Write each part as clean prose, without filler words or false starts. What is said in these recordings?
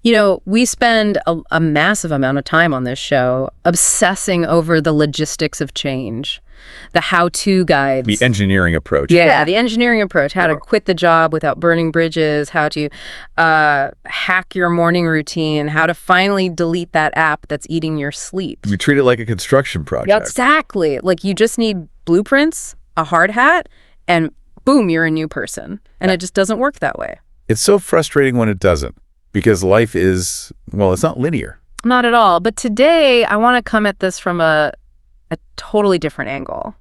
We spend a massive amount of time on this show obsessing over the logistics of change, the how-to guides. The engineering approach. Yeah, the engineering approach, how to quit the job without burning bridges, how to hack your morning routine, how to finally delete that app that's eating your sleep. We treat it like a construction project. Yeah, exactly. Like you just need blueprints, a hard hat, and boom, you're a new person. And it just doesn't work that way. It's so frustrating when it doesn't, because life is, well, it's not linear. Not at all. But today, I want to come at this from a totally different angle.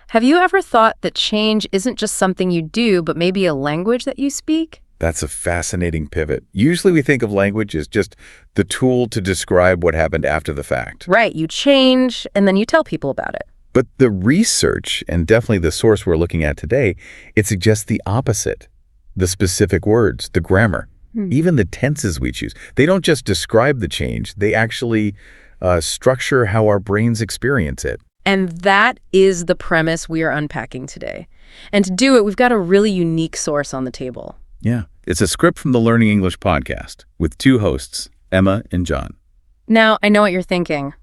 Have you ever thought that change isn't just something you do, but maybe a language that you speak? That's a fascinating pivot. Usually we think of language as just the tool to describe what happened after the fact. Right. You change, and then you tell people about it. But the research, and definitely the source we're looking at today, it suggests the opposite. The specific words, the grammar, even the tenses we choose. They don't just describe the change. They actually structure how our brains experience it. And that is the premise we are unpacking today. And to do it, we've got a really unique source on the table. Yeah. It's a script from the Learning English podcast with two hosts, Emma and John. Now, I know what you're thinking.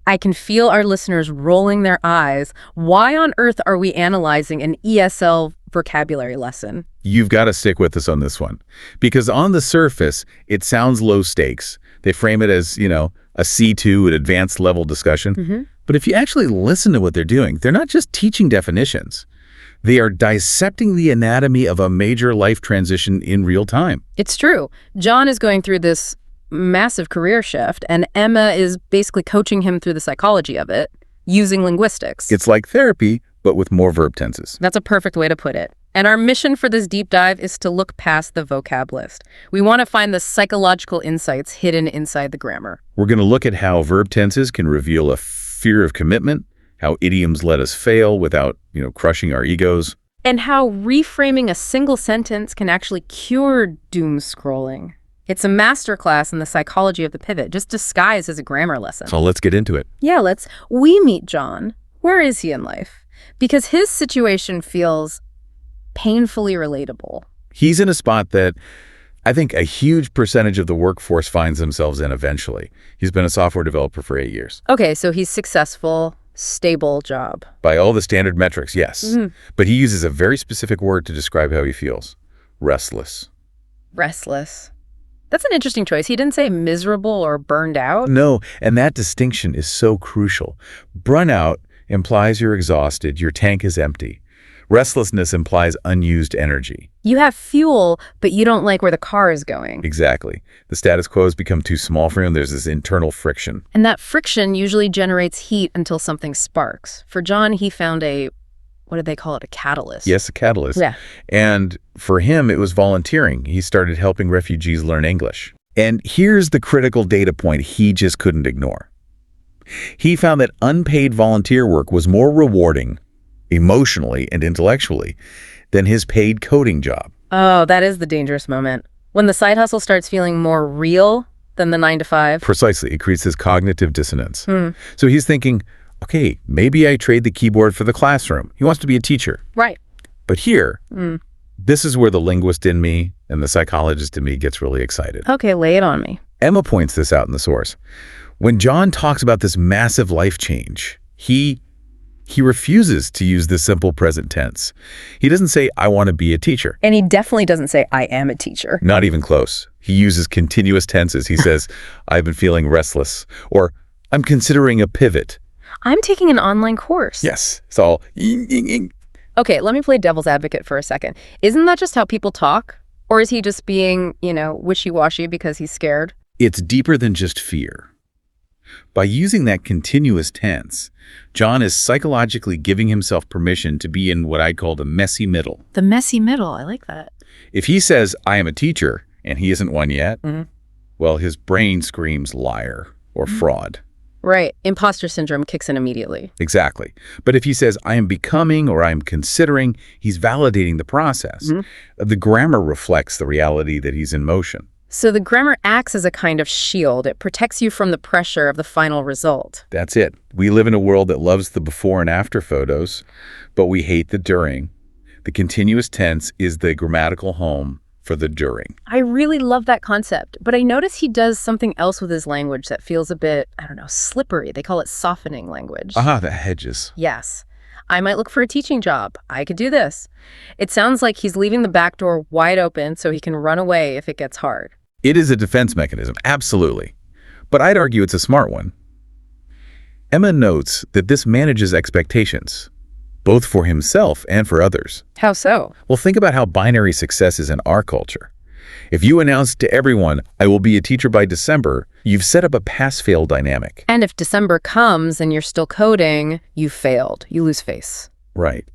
I can feel our listeners rolling their eyes. Why on earth are we analyzing an ESL vocabulary lesson? You've got to stick with us on this one. Because on the surface, it sounds low stakes. They frame it as, a C2, an advanced level discussion. But if you actually listen to what they're doing, they're not just teaching definitions. They are dissecting the anatomy of a major life transition in real time. It's true. John is going through this massive career shift, and Emma is basically coaching him through the psychology of it using linguistics. It's like therapy, but with more verb tenses. That's a perfect way to put it. And our mission for this deep dive is to look past the vocab list. We want to find the psychological insights hidden inside the grammar. We're going to look at how verb tenses can reveal a fear of commitment, how idioms let us fail without, crushing our egos. And how reframing a single sentence can actually cure doom scrolling. It's a masterclass in the psychology of the pivot, just disguised as a grammar lesson. So let's get into it. Yeah, we meet John. Where is he in life? Because his situation feels painfully relatable. He's in a spot that I think a huge percentage of the workforce finds themselves in eventually. He's been a software developer for 8 years. Okay, so he's successful, stable job. By all the standard metrics, yes. But he uses a very specific word to describe how he feels. Restless. Restless. That's an interesting choice. He didn't say miserable or burned out. No, and that distinction is so crucial. Burnout implies you're exhausted, your tank is empty. Restlessness implies unused energy. You have fuel, but you don't like where the car is going. Exactly. The status quo has become too small for him. There's this internal friction. And that friction usually generates heat until something sparks. For John, he found what did they call it, a catalyst? Yes, a catalyst. Yeah. And for him, it was volunteering. He started helping refugees learn English. And here's the critical data point he just couldn't ignore. He found that unpaid volunteer work was more rewarding emotionally and intellectually than his paid coding job. Oh, that is the dangerous moment. When the side hustle starts feeling more real than the 9-to-5. Precisely. It creates this cognitive dissonance. So he's thinking, okay, maybe I trade the keyboard for the classroom. He wants to be a teacher. Right. But here, this is where the linguist in me and the psychologist in me gets really excited. Okay, lay it on me. Emma points this out in the source. When John talks about this massive life change, he refuses to use the simple present tense. He doesn't say, I want to be a teacher. And he definitely doesn't say, I am a teacher. Not even close. He uses continuous tenses. He says, I've been feeling restless, or I'm considering a pivot. I'm taking an online course. Yes, it's all Okay, let me play devil's advocate for a second. Isn't that just how people talk? Or is he just being, wishy-washy because he's scared? It's deeper than just fear. By using that continuous tense, John is psychologically giving himself permission to be in what I call the messy middle. The messy middle, I like that. If he says, I am a teacher, and he isn't one yet, well, his brain screams liar or fraud. Right. Imposter syndrome kicks in immediately. Exactly. But if he says, I am becoming or I am considering, he's validating the process. The grammar reflects the reality that he's in motion. So the grammar acts as a kind of shield. It protects you from the pressure of the final result. That's it. We live in a world that loves the before and after photos, but we hate the during. The continuous tense is the grammatical home for the during. I really love that concept, but I notice he does something else with his language that feels a bit, I don't know, slippery. They call it softening language. The hedges. Yes. I might look for a teaching job. I could do this. It sounds like he's leaving the back door wide open so he can run away if it gets hard. It is a defense mechanism, absolutely. But I'd argue it's a smart one. Emma notes that this manages expectations, both for himself and for others. How so? Well, think about how binary success is in our culture. If you announce to everyone, I will be a teacher by December, you've set up a pass-fail dynamic. And if December comes and you're still coding, you failed. You lose face. Right.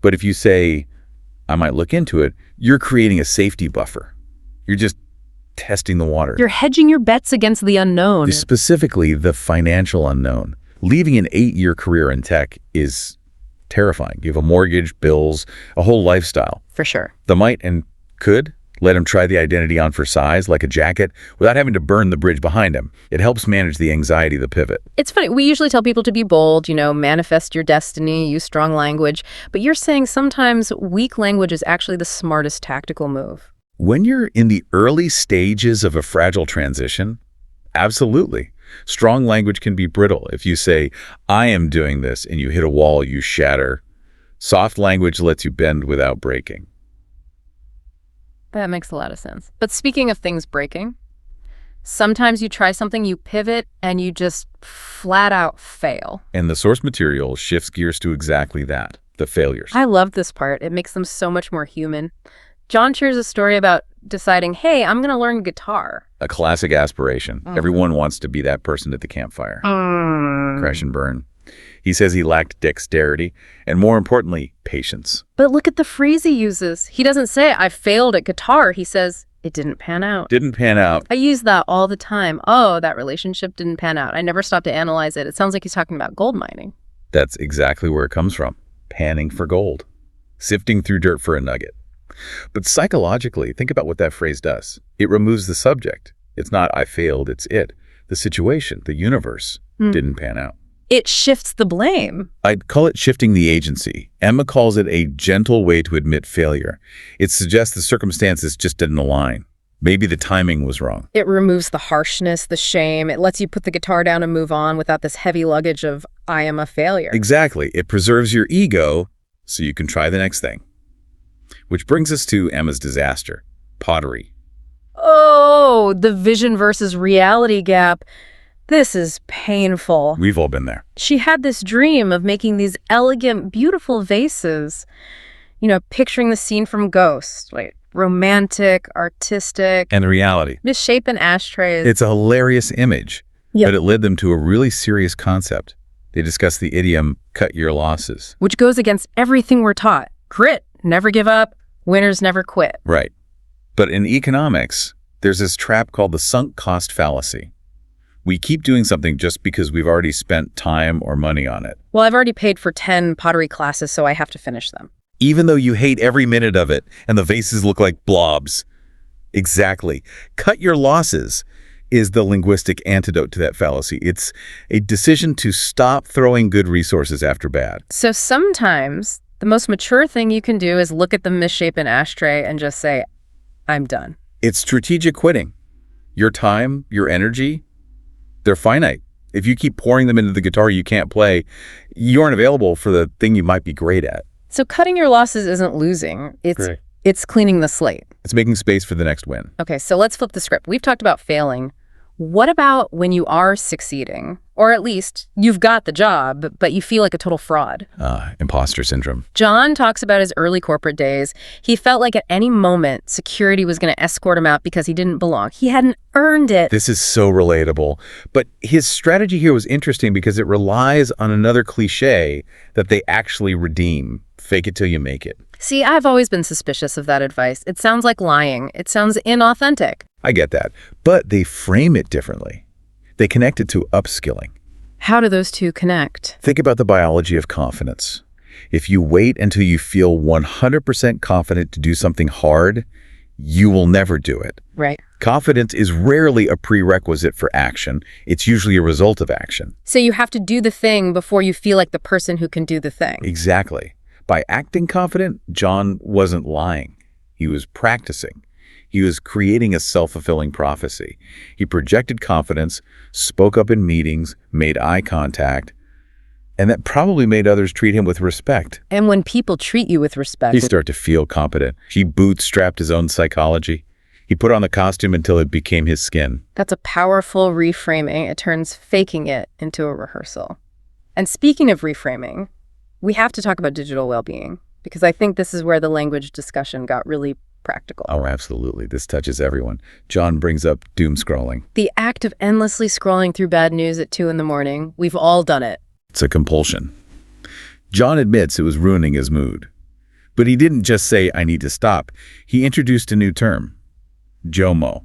But if you say, I might look into it, you're creating a safety buffer. You're just testing the water. You're hedging your bets against the unknown. Specifically, the financial unknown. Leaving an 8-year career in tech is terrifying. You have a mortgage, bills, a whole lifestyle. For sure. The might and could let him try the identity on for size, like a jacket, without having to burn the bridge behind him. It helps manage the anxiety of the pivot. It's funny. We usually tell people to be bold, manifest your destiny, use strong language. But you're saying sometimes weak language is actually the smartest tactical move. When you're in the early stages of a fragile transition, absolutely. Strong language can be brittle. If you say, I am doing this, and you hit a wall, you shatter. Soft language lets you bend without breaking. That makes a lot of sense. But speaking of things breaking, sometimes you try something, you pivot, and you just flat out fail. And the source material shifts gears to exactly that, the failures. I love this part. It makes them so much more human. John shares a story about deciding, hey, I'm going to learn guitar. A classic aspiration. Everyone wants to be that person at the campfire. Crash and burn. He says he lacked dexterity and, more importantly, patience. But look at the phrase he uses. He doesn't say, I failed at guitar. He says, it didn't pan out. Didn't pan out. I use that all the time. Oh, that relationship didn't pan out. I never stopped to analyze it. It sounds like he's talking about gold mining. That's exactly where it comes from. Panning for gold. Sifting through dirt for a nugget. But psychologically, think about what that phrase does. It removes the subject. It's not I failed, it's it. The situation, the universe, didn't pan out. It shifts the blame. I'd call it shifting the agency. Emma calls it a gentle way to admit failure. It suggests the circumstances just didn't align. Maybe the timing was wrong. It removes the harshness, the shame. It lets you put the guitar down and move on without this heavy luggage of, I am a failure. Exactly. It preserves your ego so you can try the next thing. Which brings us to Emma's disaster, pottery. Oh, the vision versus reality gap. This is painful. We've all been there. She had this dream of making these elegant, beautiful vases. Picturing the scene from Ghost, like romantic, artistic. And the reality. Misshapen ashtrays. It's a hilarious image, but it led them to a really serious concept. They discussed the idiom, cut your losses. Which goes against everything we're taught. Grit, never give up, winners never quit. Right. But in economics, there's this trap called the sunk cost fallacy. We keep doing something just because we've already spent time or money on it. Well, I've already paid for 10 pottery classes, so I have to finish them. Even though you hate every minute of it and the vases look like blobs. Exactly. Cut your losses is the linguistic antidote to that fallacy. It's a decision to stop throwing good resources after bad. So sometimes the most mature thing you can do is look at the misshapen ashtray and just say, I'm done. It's strategic quitting. Your time, your energy, they're finite. If you keep pouring them into the guitar you can't play, you aren't available for the thing you might be great at. So cutting your losses isn't losing. It's cleaning the slate. It's making space for the next win. Okay, so let's flip the script. We've talked about failing. What about when you are succeeding? Or at least you've got the job, but you feel like a total fraud. Imposter syndrome. John talks about his early corporate days. He felt like at any moment security was going to escort him out because he didn't belong. He hadn't earned it. This is so relatable. But his strategy here was interesting because it relies on another cliche that they actually redeem. Fake it till you make it. See, I've always been suspicious of that advice. It sounds like lying. It sounds inauthentic. I get that. But they frame it differently. They connect it to upskilling. How do those two connect? Think about the biology of confidence. If you wait until you feel 100% confident to do something hard, you will never do it. Right. Confidence is rarely a prerequisite for action. It's usually a result of action. So you have to do the thing before you feel like the person who can do the thing. Exactly. By acting confident, John wasn't lying. He was practicing. He was creating a self-fulfilling prophecy. He projected confidence, spoke up in meetings, made eye contact, and that probably made others treat him with respect. And when people treat you with respect, He started to feel competent. He bootstrapped his own psychology. He put on the costume until it became his skin. that's a powerful reframing. It turns faking it into a rehearsal. And speaking of reframing, we have to talk about digital well-being, because I think this is where the language discussion got really practical. Oh, absolutely. This touches everyone. John brings up doom scrolling. The act of endlessly scrolling through bad news at 2 a.m, we've all done it. It's a compulsion. John admits it was ruining his mood. But he didn't just say, I need to stop. He introduced a new term, JOMO,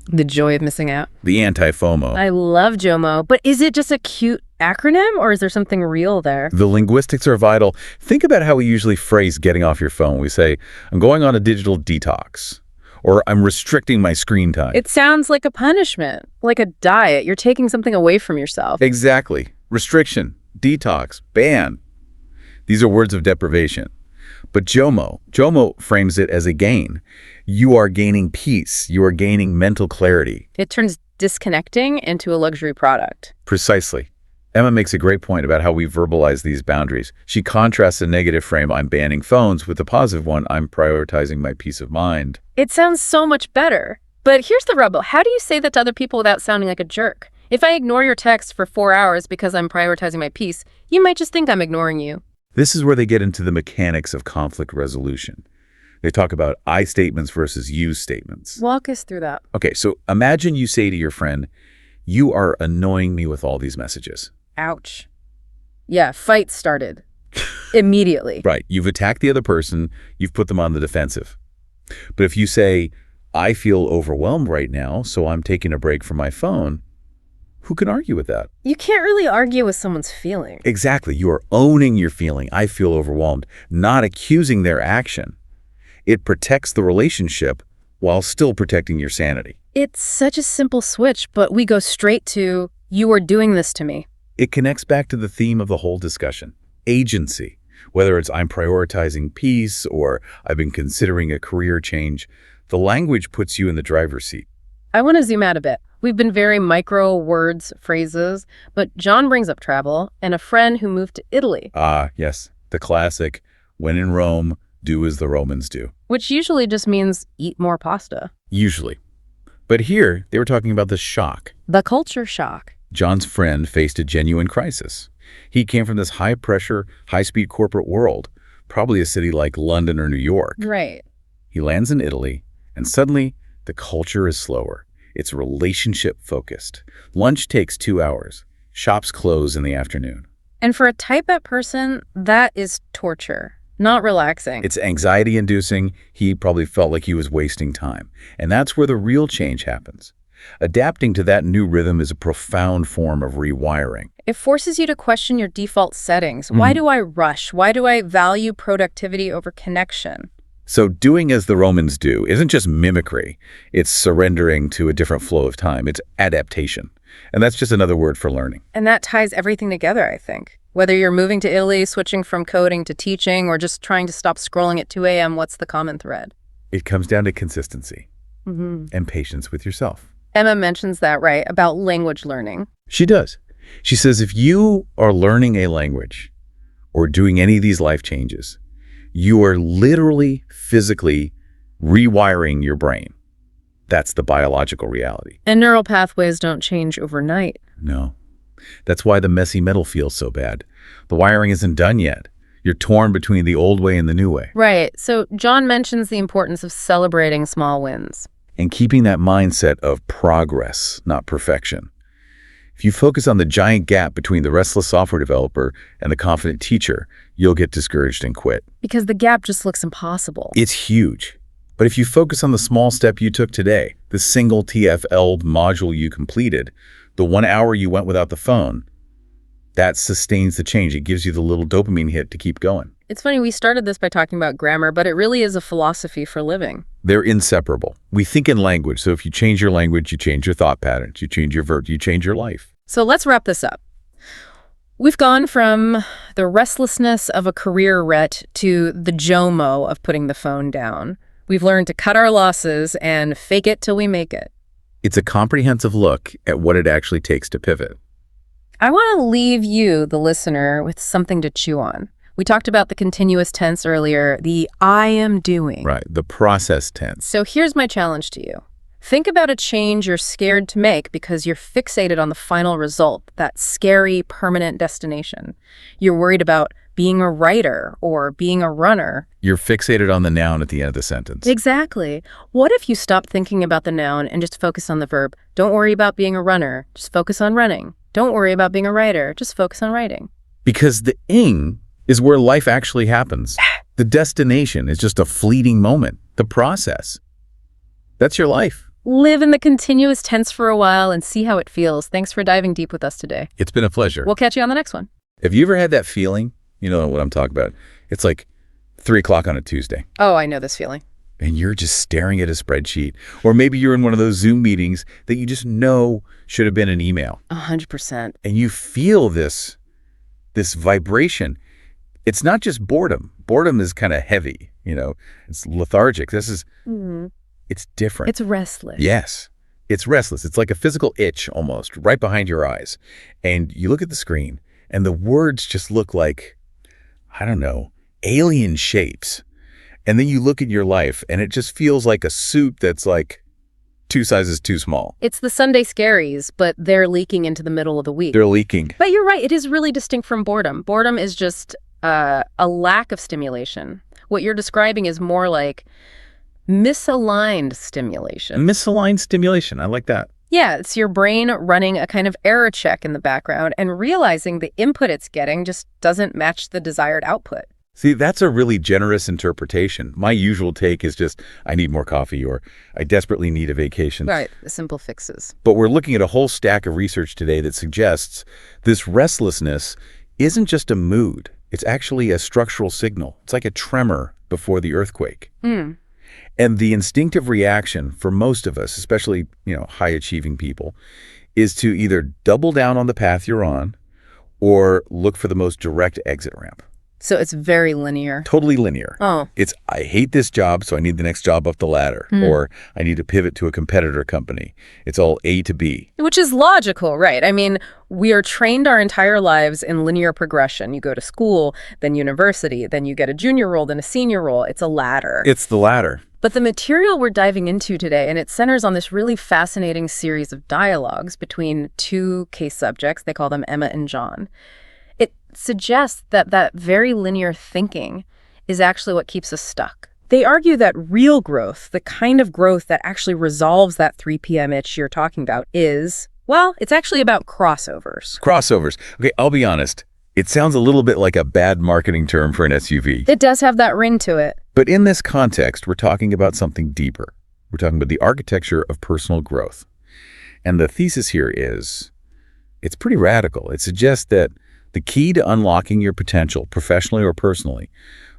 The joy of missing out. the anti-FOMO. I love JOMO, but is it just a cute acronym, or is there something real there? The linguistics are vital. Think about how we usually phrase getting off your phone. We say, I'm going on a digital detox, or I'm restricting my screen time. It sounds like a punishment, like a diet. You're taking something away from yourself. Exactly. Restriction, detox, ban. These are words of deprivation. But JOMO frames it as a gain. You are gaining peace. You are gaining mental clarity. It turns disconnecting into a luxury product. Precisely. Emma makes a great point about how we verbalize these boundaries. She contrasts the negative frame, I'm banning phones, with the positive one, I'm prioritizing my peace of mind. It sounds so much better. But here's the rub. How do you say that to other people without sounding like a jerk? If I ignore your text for 4 hours because I'm prioritizing my peace, you might just think I'm ignoring you. This is where they get into the mechanics of conflict resolution. They talk about I statements versus you statements. Walk us through that. Okay, so imagine you say to your friend, you are annoying me with all these messages. Ouch. Yeah, fight started. Immediately. Right, you've attacked the other person, you've put them on the defensive. But if you say, I feel overwhelmed right now, so I'm taking a break from my phone, who can argue with that? You can't really argue with someone's feeling. Exactly, you are owning your feeling, I feel overwhelmed, not accusing their action. It protects the relationship while still protecting your sanity. It's such a simple switch, but we go straight to, you are doing this to me. It connects back to the theme of the whole discussion, agency. Whether it's I'm prioritizing peace or I've been considering a career change, the language puts you in the driver's seat. I want to zoom out a bit. We've been very micro words, phrases, but John brings up travel and a friend who moved to Italy. Ah, yes, the classic, when in Rome, do as the Romans do. Which usually just means eat more pasta. Usually. But here, they were talking about the shock. The culture shock. John's friend faced a genuine crisis. He came from this high-pressure, high-speed corporate world, probably a city like London or New York. Right. He lands in Italy, and suddenly, the culture is slower. It's relationship-focused. Lunch takes 2 hours. Shops close in the afternoon. And for a type A person, that is torture, not relaxing. It's anxiety-inducing. He probably felt like he was wasting time. And that's where the real change happens. Adapting to that new rhythm is a profound form of rewiring. It forces you to question your default settings. Why do I rush? Why do I value productivity over connection? So doing as the Romans do isn't just mimicry. It's surrendering to a different flow of time. It's adaptation. And that's just another word for learning. And that ties everything together, I think. Whether you're moving to Italy, switching from coding to teaching, or just trying to stop scrolling at 2 a.m., what's the common thread? It comes down to consistency and patience with yourself. Emma mentions that, right, about language learning. She does. She says if you are learning a language or doing any of these life changes, you are literally, physically rewiring your brain. That's the biological reality. And neural pathways don't change overnight. No. That's why the messy middle feels so bad. The wiring isn't done yet. You're torn between the old way and the new way. Right. So John mentions the importance of celebrating small wins. And keeping that mindset of progress, not perfection. If you focus on the giant gap between the restless software developer and the confident teacher, you'll get discouraged and quit. Because the gap just looks impossible. It's huge. But if you focus on the small step you took today, the single TFL module you completed, the 1 hour you went without the phone, that sustains the change. It gives you the little dopamine hit to keep going. It's funny, we started this by talking about grammar, but it really is a philosophy for living. They're inseparable. We think in language, so if you change your language, you change your thought patterns, you change your verb, you change your life. So let's wrap this up. We've gone from the restlessness of a career ret to the JOMO of putting the phone down. We've learned to cut our losses and fake it till we make it. It's a comprehensive look at what it actually takes to pivot. I want to leave you, the listener, with something to chew on. We talked about the continuous tense earlier, the I am doing. Right, the process tense. So here's my challenge to you. Think about a change you're scared to make because you're fixated on the final result, that scary, permanent destination. You're worried about being a writer or being a runner. You're fixated on the noun at the end of the sentence. Exactly. What if you stop thinking about the noun and just focus on the verb? Don't worry about being a runner, just focus on running. Don't worry about being a writer, just focus on writing. Because the ing is where life actually happens. The destination is just a fleeting moment, the process. That's your life. Live in the continuous tense for a while and see how it feels. Thanks for diving deep with us today. It's been a pleasure. We'll catch you on the next one. Have you ever had that feeling? You know what I'm talking about. It's like 3 o'clock on a Tuesday. Oh, I know this feeling. And you're just staring at a spreadsheet. Or maybe you're in one of those Zoom meetings that you just know should have been an email. 100%. And you feel this vibration. It's not just boredom. Boredom is kind of heavy, it's lethargic. This is, It's different. It's restless. Yes, it's restless. It's like a physical itch almost right behind your eyes. And you look at the screen and the words just look like, I don't know, alien shapes. And then you look at your life and it just feels like a suit that's like 2 sizes too small. It's the Sunday scaries, but they're leaking into the middle of the week. They're leaking. But you're right. It is really distinct from boredom. Boredom is just a lack of stimulation. What you're describing is more like misaligned stimulation. Misaligned stimulation. I like that. Yeah, it's your brain running a kind of error check in the background and realizing the input it's getting just doesn't match the desired output. See, that's a really generous interpretation. My usual take is just, I need more coffee or I desperately need a vacation. Right, the simple fixes. But we're looking at a whole stack of research today that suggests this restlessness isn't just a mood. It's actually a structural signal. It's like a tremor before the earthquake. And the instinctive reaction for most of us, especially, high-achieving people, is to either double down on the path you're on or look for the most direct exit ramp. So it's very linear. Totally linear. Oh. It's, I hate this job, so I need the next job up the ladder. Or I need to pivot to a competitor company. It's all A to B. Which is logical, right? I mean, we are trained our entire lives in linear progression. You go to school, then university, then you get a junior role, then a senior role. It's a ladder. It's the ladder. But the material we're diving into today, and it centers on this really fascinating series of dialogues between 2 case subjects. They call them Emma and John. It suggests that very linear thinking is actually what keeps us stuck. They argue that real growth, the kind of growth that actually resolves that 3 p.m. itch you're talking about is, well, it's actually about crossovers. Crossovers. Okay, I'll be honest. It sounds a little bit like a bad marketing term for an SUV. It does have that ring to it. But in this context, we're talking about something deeper. We're talking about the architecture of personal growth. And the thesis here is, it's pretty radical. It suggests that the key to unlocking your potential, professionally or personally,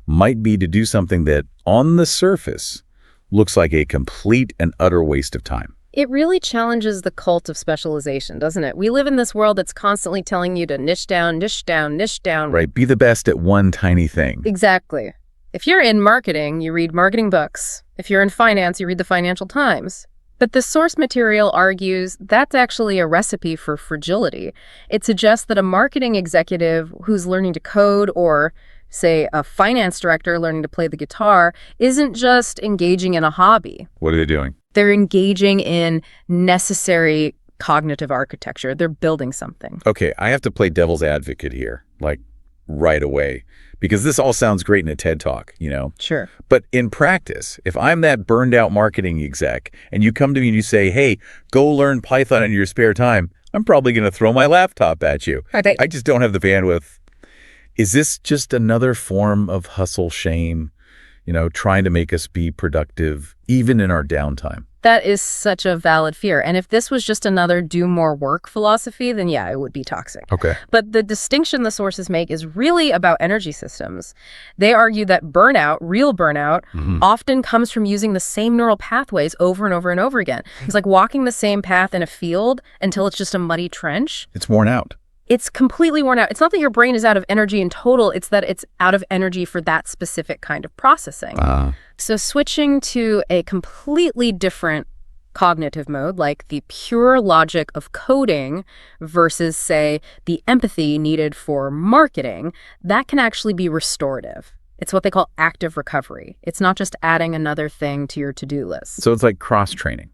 might be to do something that, on the surface, looks like a complete and utter waste of time. It really challenges the cult of specialization, doesn't it? We live in this world that's constantly telling you to niche down, niche down, niche down. Right, be the best at one tiny thing. Exactly. If you're in marketing, you read marketing books. If you're in finance, you read the Financial Times. But the source material argues that's actually a recipe for fragility. It suggests that a marketing executive who's learning to code or, say, a finance director learning to play the guitar isn't just engaging in a hobby. What are they doing? They're engaging in necessary cognitive architecture. They're building something. Okay, I have to play devil's advocate here, like right away, because this all sounds great in a TED Talk, Sure. But in practice, if I'm that burned out marketing exec and you come to me and you say, hey, go learn Python in your spare time, I'm probably going to throw my laptop at you. I just don't have the bandwidth. Is this just another form of hustle shame, trying to make us be productive even in our downtime? That is such a valid fear. And if this was just another do more work philosophy, then yeah, it would be toxic. Okay. But the distinction the sources make is really about energy systems. They argue that burnout, real burnout, often comes from using the same neural pathways over and over and over again. It's like walking the same path in a field until it's just a muddy trench. It's worn out. It's completely worn out. It's not that your brain is out of energy in total, it's that it's out of energy for that specific kind of processing. So switching to a completely different cognitive mode, like the pure logic of coding versus, say, the empathy needed for marketing, that can actually be restorative. It's what they call active recovery. It's not just adding another thing to your to-do list. So it's like cross-training,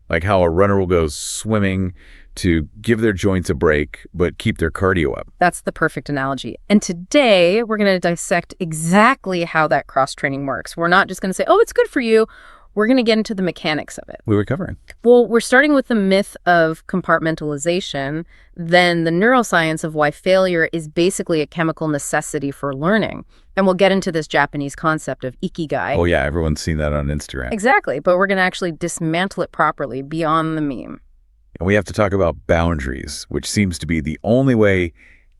like how a runner will go swimming to give their joints a break, but keep their cardio up. That's the perfect analogy. And today, we're going to dissect exactly how that cross-training works. We're not just going to say, oh, it's good for you. We're going to get into the mechanics of it. We were covering. Well, we're starting with the myth of compartmentalization, then the neuroscience of why failure is basically a chemical necessity for learning. And we'll get into this Japanese concept of ikigai. Oh, yeah, everyone's seen that on Instagram. Exactly, but we're going to actually dismantle it properly beyond the meme. And we have to talk about boundaries, which seems to be the only way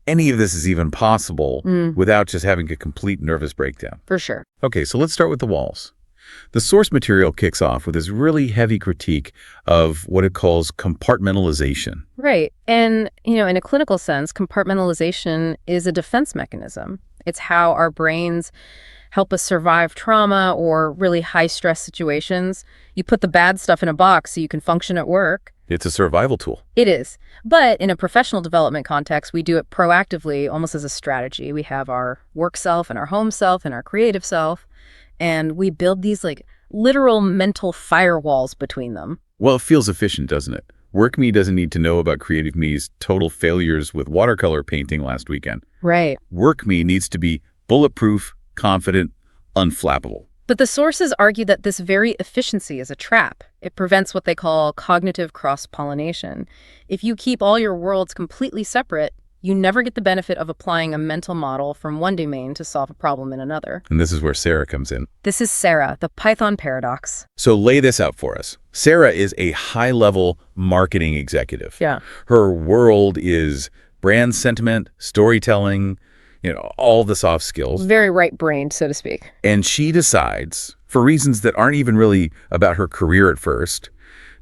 any of this is even possible without just having a complete nervous breakdown. For sure. Okay, so let's start with the walls. The source material kicks off with this really heavy critique of what it calls compartmentalization. Right. And, in a clinical sense, compartmentalization is a defense mechanism. It's how our brains help us survive trauma or really high-stress situations. You put the bad stuff in a box so you can function at work. It's a survival tool. It is. But in a professional development context, we do it proactively, almost as a strategy. We have our work self and our home self and our creative self. And we build these literal mental firewalls between them. Well, it feels efficient, doesn't it? Work me doesn't need to know about creative me's total failures with watercolor painting last weekend. Right. Work me needs to be bulletproof, confident, unflappable. But the sources argue that this very efficiency is a trap. It prevents what they call cognitive cross-pollination. If you keep all your worlds completely separate, you never get the benefit of applying a mental model from one domain to solve a problem in another. And this is where Sarah comes in. This is Sarah, the Python paradox. So lay this out for us. Sarah is a high-level marketing executive. Yeah. Her world is brand sentiment, storytelling, all the soft skills. Very right-brained, so to speak. And she decides, for reasons that aren't even really about her career at first,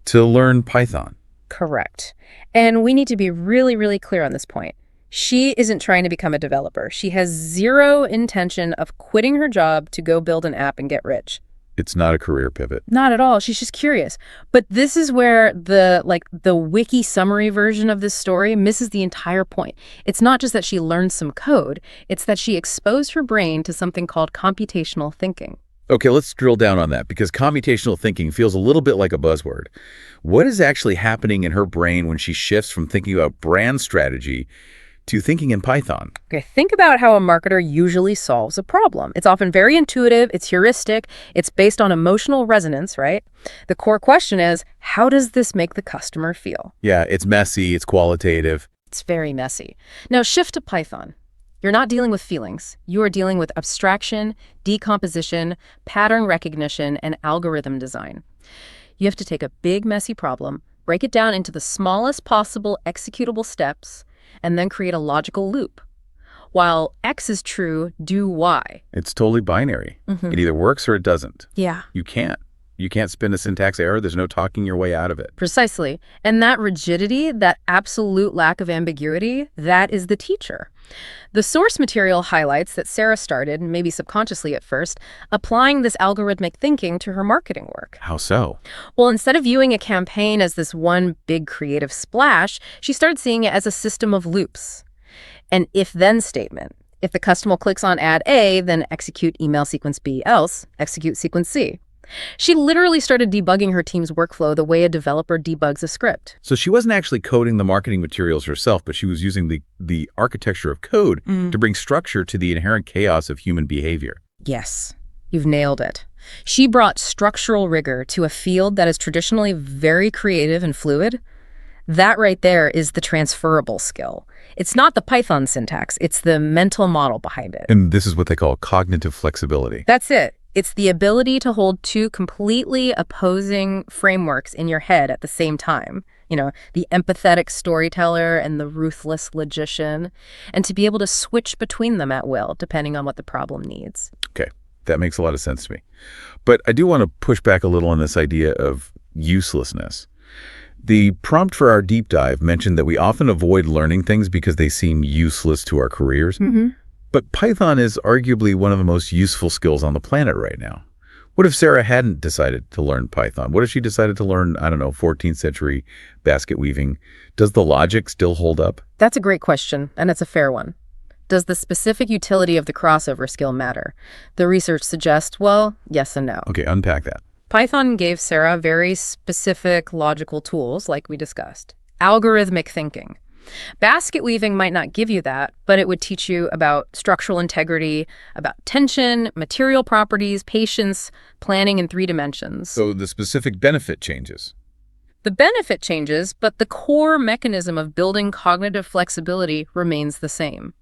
to learn Python. Correct. And we need to be really, really clear on this point. She isn't trying to become a developer. She has zero intention of quitting her job to go build an app and get rich. It's not a career pivot. Not at all. She's just curious. But this is where the wiki summary version of this story misses the entire point. It's not just that she learned some code. It's that she exposed her brain to something called computational thinking. Okay, let's drill down on that, because computational thinking feels a little bit like a buzzword. What is actually happening in her brain when she shifts from thinking about brand strategy to thinking in Python? Okay, think about how a marketer usually solves a problem. It's often very intuitive, it's heuristic, it's based on emotional resonance, right? The core question is, how does this make the customer feel? Yeah, it's messy, it's qualitative. It's very messy. Now shift to Python. You're not dealing with feelings. You are dealing with abstraction, decomposition, pattern recognition, and algorithm design. You have to take a big, messy problem, break it down into the smallest possible executable steps, and then create a logical loop. While X is true, do Y. It's totally binary. It either works or it doesn't. Yeah. You can't spin a syntax error. There's no talking your way out of it. Precisely. And that rigidity, that absolute lack of ambiguity, that is the teacher. The source material highlights that Sarah started, maybe subconsciously at first, applying this algorithmic thinking to her marketing work. How so? Well, instead of viewing a campaign as this one big creative splash, she started seeing it as a system of loops. An if-then statement. If the customer clicks on ad A, then execute email sequence B, else execute sequence C. She literally started debugging her team's workflow the way a developer debugs a script. So she wasn't actually coding the marketing materials herself, but she was using the architecture of code to bring structure to the inherent chaos of human behavior. Yes, you've nailed it. She brought structural rigor to a field that is traditionally very creative and fluid. That right there is the transferable skill. It's not the Python syntax, it's the mental model behind it. And this is what they call cognitive flexibility. That's it. It's the ability to hold two completely opposing frameworks in your head at the same time. The empathetic storyteller and the ruthless logician, and to be able to switch between them at will, depending on what the problem needs. Okay, that makes a lot of sense to me. But I do want to push back a little on this idea of uselessness. The prompt for our deep dive mentioned that we often avoid learning things because they seem useless to our careers. But Python is arguably one of the most useful skills on the planet right now. What if Sarah hadn't decided to learn Python? What if she decided to learn, I don't know, 14th century basket weaving? Does the logic still hold up? That's a great question, and it's a fair one. Does the specific utility of the crossover skill matter? The research suggests, well, yes and no. Okay, unpack that. Python gave Sarah very specific logical tools, like we discussed. Algorithmic thinking. Basket weaving might not give you that, but it would teach you about structural integrity, about tension, material properties, patience, planning in 3 dimensions. So the specific benefit changes. The benefit changes, but the core mechanism of building cognitive flexibility remains the same.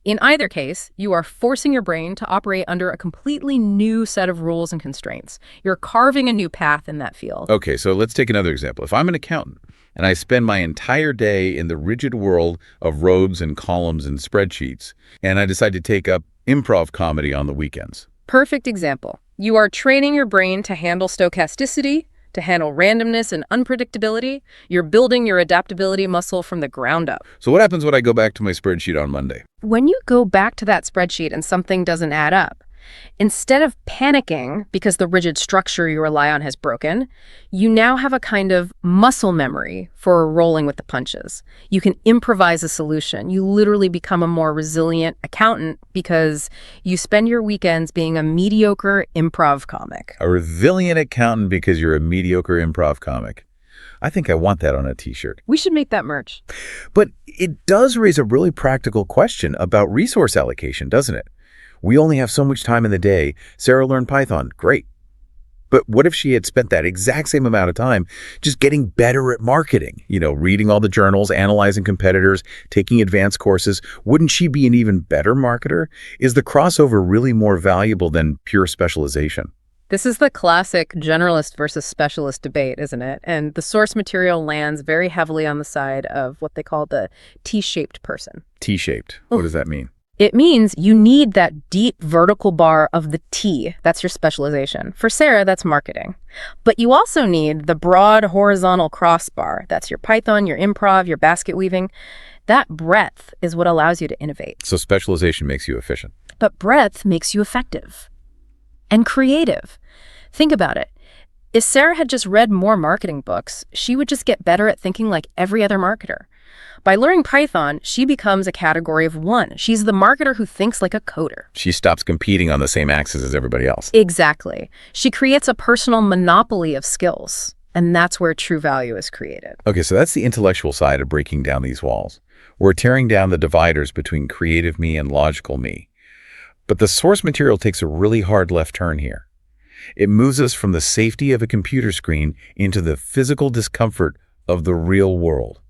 In either case, you are forcing your brain to operate under a completely new set of rules and constraints. You're carving a new path in that field. Okay, so let's take another example. If I'm an accountant and I spend my entire day in the rigid world of rows and columns and spreadsheets, and I decide to take up improv comedy on the weekends. Perfect example. You are training your brain to handle stochasticity, to handle randomness and unpredictability. You're building your adaptability muscle from the ground up. So what happens when I go back to my spreadsheet on Monday? When you go back to that spreadsheet and something doesn't add up, instead of panicking because the rigid structure you rely on has broken, you now have a kind of muscle memory for rolling with the punches. You can improvise a solution. You literally become a more resilient accountant because you spend your weekends being a mediocre improv comic. A resilient accountant because you're a mediocre improv comic. I think I want that on a t-shirt. We should make that merch. But it does raise a really practical question about resource allocation, doesn't it? We only have so much time in the day. Sarah learned Python. Great. But what if she had spent that exact same amount of time just getting better at marketing? You know, reading all the journals, analyzing competitors, taking advanced courses. Wouldn't she be an even better marketer? Is the crossover really more valuable than pure specialization? This is the classic generalist versus specialist debate, isn't it? And the source material lands very heavily on the side of what they call the T-shaped person. T-shaped. What does that mean? It means you need that deep vertical bar of the T. That's your specialization. For Sarah, that's marketing. But you also need the broad horizontal crossbar. That's your Python, your improv, your basket weaving. That breadth is what allows you to innovate. So specialization makes you efficient. But breadth makes you effective and creative. Think about it. If Sarah had just read more marketing books, she would just get better at thinking like every other marketer. By learning Python, she becomes a category of one. She's the marketer who thinks like a coder. She stops competing on the same axis as everybody else. Exactly. She creates a personal monopoly of skills, and that's where true value is created. Okay, so that's the intellectual side of breaking down these walls. We're tearing down the dividers between creative me and logical me. But the source material takes a really hard left turn here. It moves us from the safety of a computer screen into the physical discomfort of the real world.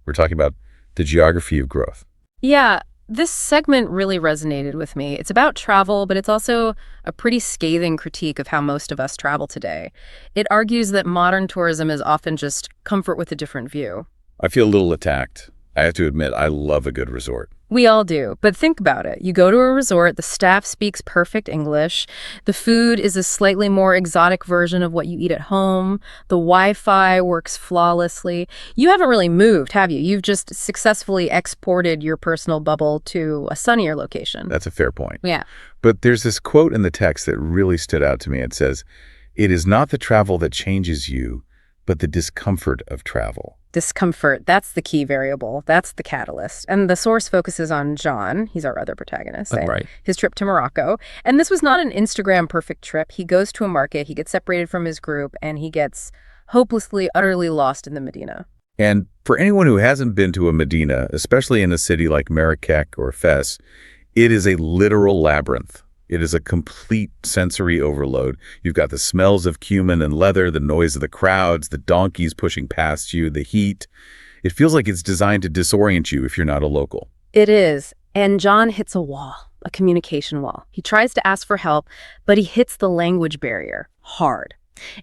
We're talking about the geography of growth. Yeah, this segment really resonated with me. It's about travel, but it's also a pretty scathing critique of how most of us travel today. It argues that modern tourism is often just comfort with a different view. I feel a little attacked. I have to admit, I love a good resort. We all do, but think about it. You go to a resort, the staff speaks perfect English, the food is a slightly more exotic version of what you eat at home, the Wi-Fi works flawlessly. You haven't really moved, have you? You've just successfully exported your personal bubble to a sunnier location. That's a fair point. Yeah. But there's this quote in the text that really stood out to me. It says, "It is not the travel that changes you, but the discomfort of travel." Discomfort, that's the key variable. That's the catalyst. And the source focuses on John. He's our other protagonist. Right. His trip to Morocco. And this was not an Instagram perfect trip. He goes to a market, he gets separated from his group, and he gets hopelessly, utterly lost in the Medina. And for anyone who hasn't been to a Medina, especially in a city like Marrakech or Fez, it is a literal labyrinth. It is a complete sensory overload. You've got the smells of cumin and leather, the noise of the crowds, the donkeys pushing past you, the heat. It feels like it's designed to disorient you if you're not a local. It is. And John hits a wall, a communication wall. He tries to ask for help, but he hits the language barrier hard.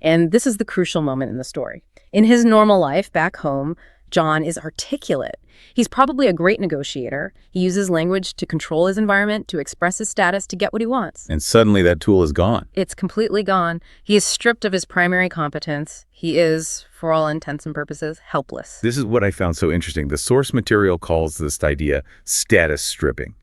And this is the crucial moment in the story. In his normal life back home, John is articulate. He's probably a great negotiator. He uses language to control his environment, to express his status, to get what he wants. And suddenly that tool is gone. It's completely gone. He is stripped of his primary competence. He is, for all intents and purposes, helpless. This is what I found so interesting. The source material calls this idea status stripping.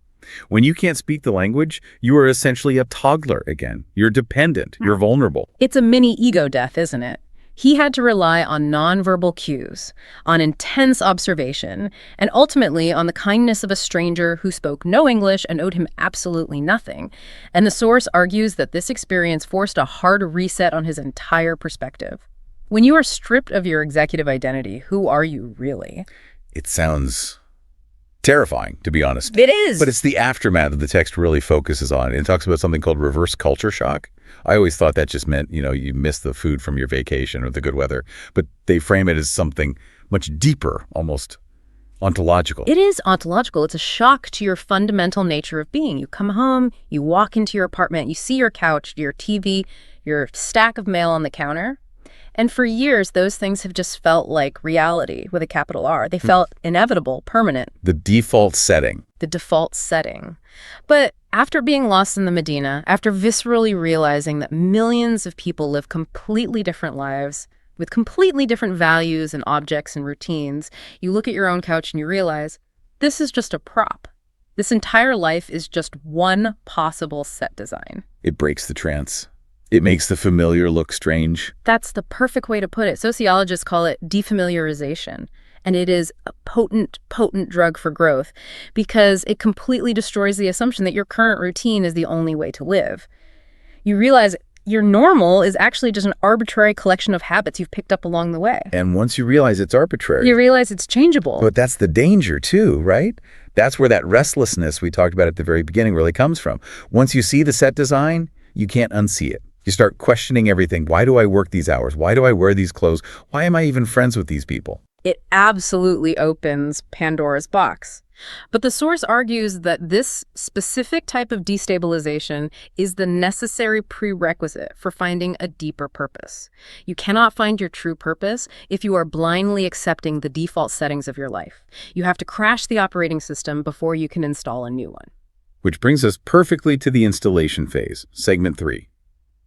When you can't speak the language, you are essentially a toddler again. You're dependent. You're vulnerable. It's a mini ego death, isn't it? He had to rely on nonverbal cues, on intense observation, and ultimately on the kindness of a stranger who spoke no English and owed him absolutely nothing. And the source argues that this experience forced a hard reset on his entire perspective. When you are stripped of your executive identity, who are you really? It sounds terrifying, to be honest. It is. But it's the aftermath that the text really focuses on. It talks about something called reverse culture shock. I always thought that just meant, you miss the food from your vacation or the good weather. But they frame it as something much deeper, almost ontological. It is ontological. It's a shock to your fundamental nature of being. You come home, you walk into your apartment, you see your couch, your TV, your stack of mail on the counter. And for years, those things have just felt like reality with a capital R. They felt inevitable, permanent. The default setting. The default setting. But after being lost in the Medina, after viscerally realizing that millions of people live completely different lives with completely different values and objects and routines, you look at your own couch and you realize this is just a prop. This entire life is just one possible set design. It breaks the trance. It makes the familiar look strange. That's the perfect way to put it. Sociologists call it defamiliarization. And it is a potent, potent drug for growth because it completely destroys the assumption that your current routine is the only way to live. You realize your normal is actually just an arbitrary collection of habits you've picked up along the way. And once you realize it's arbitrary, you realize it's changeable. But that's the danger too, right? That's where that restlessness we talked about at the very beginning really comes from. Once you see the set design, you can't unsee it. You start questioning everything. Why do I work these hours? Why do I wear these clothes? Why am I even friends with these people? It absolutely opens Pandora's box. But the source argues that this specific type of destabilization is the necessary prerequisite for finding a deeper purpose. You cannot find your true purpose if you are blindly accepting the default settings of your life. You have to crash the operating system before you can install a new one. Which brings us perfectly to the installation phase, segment 3.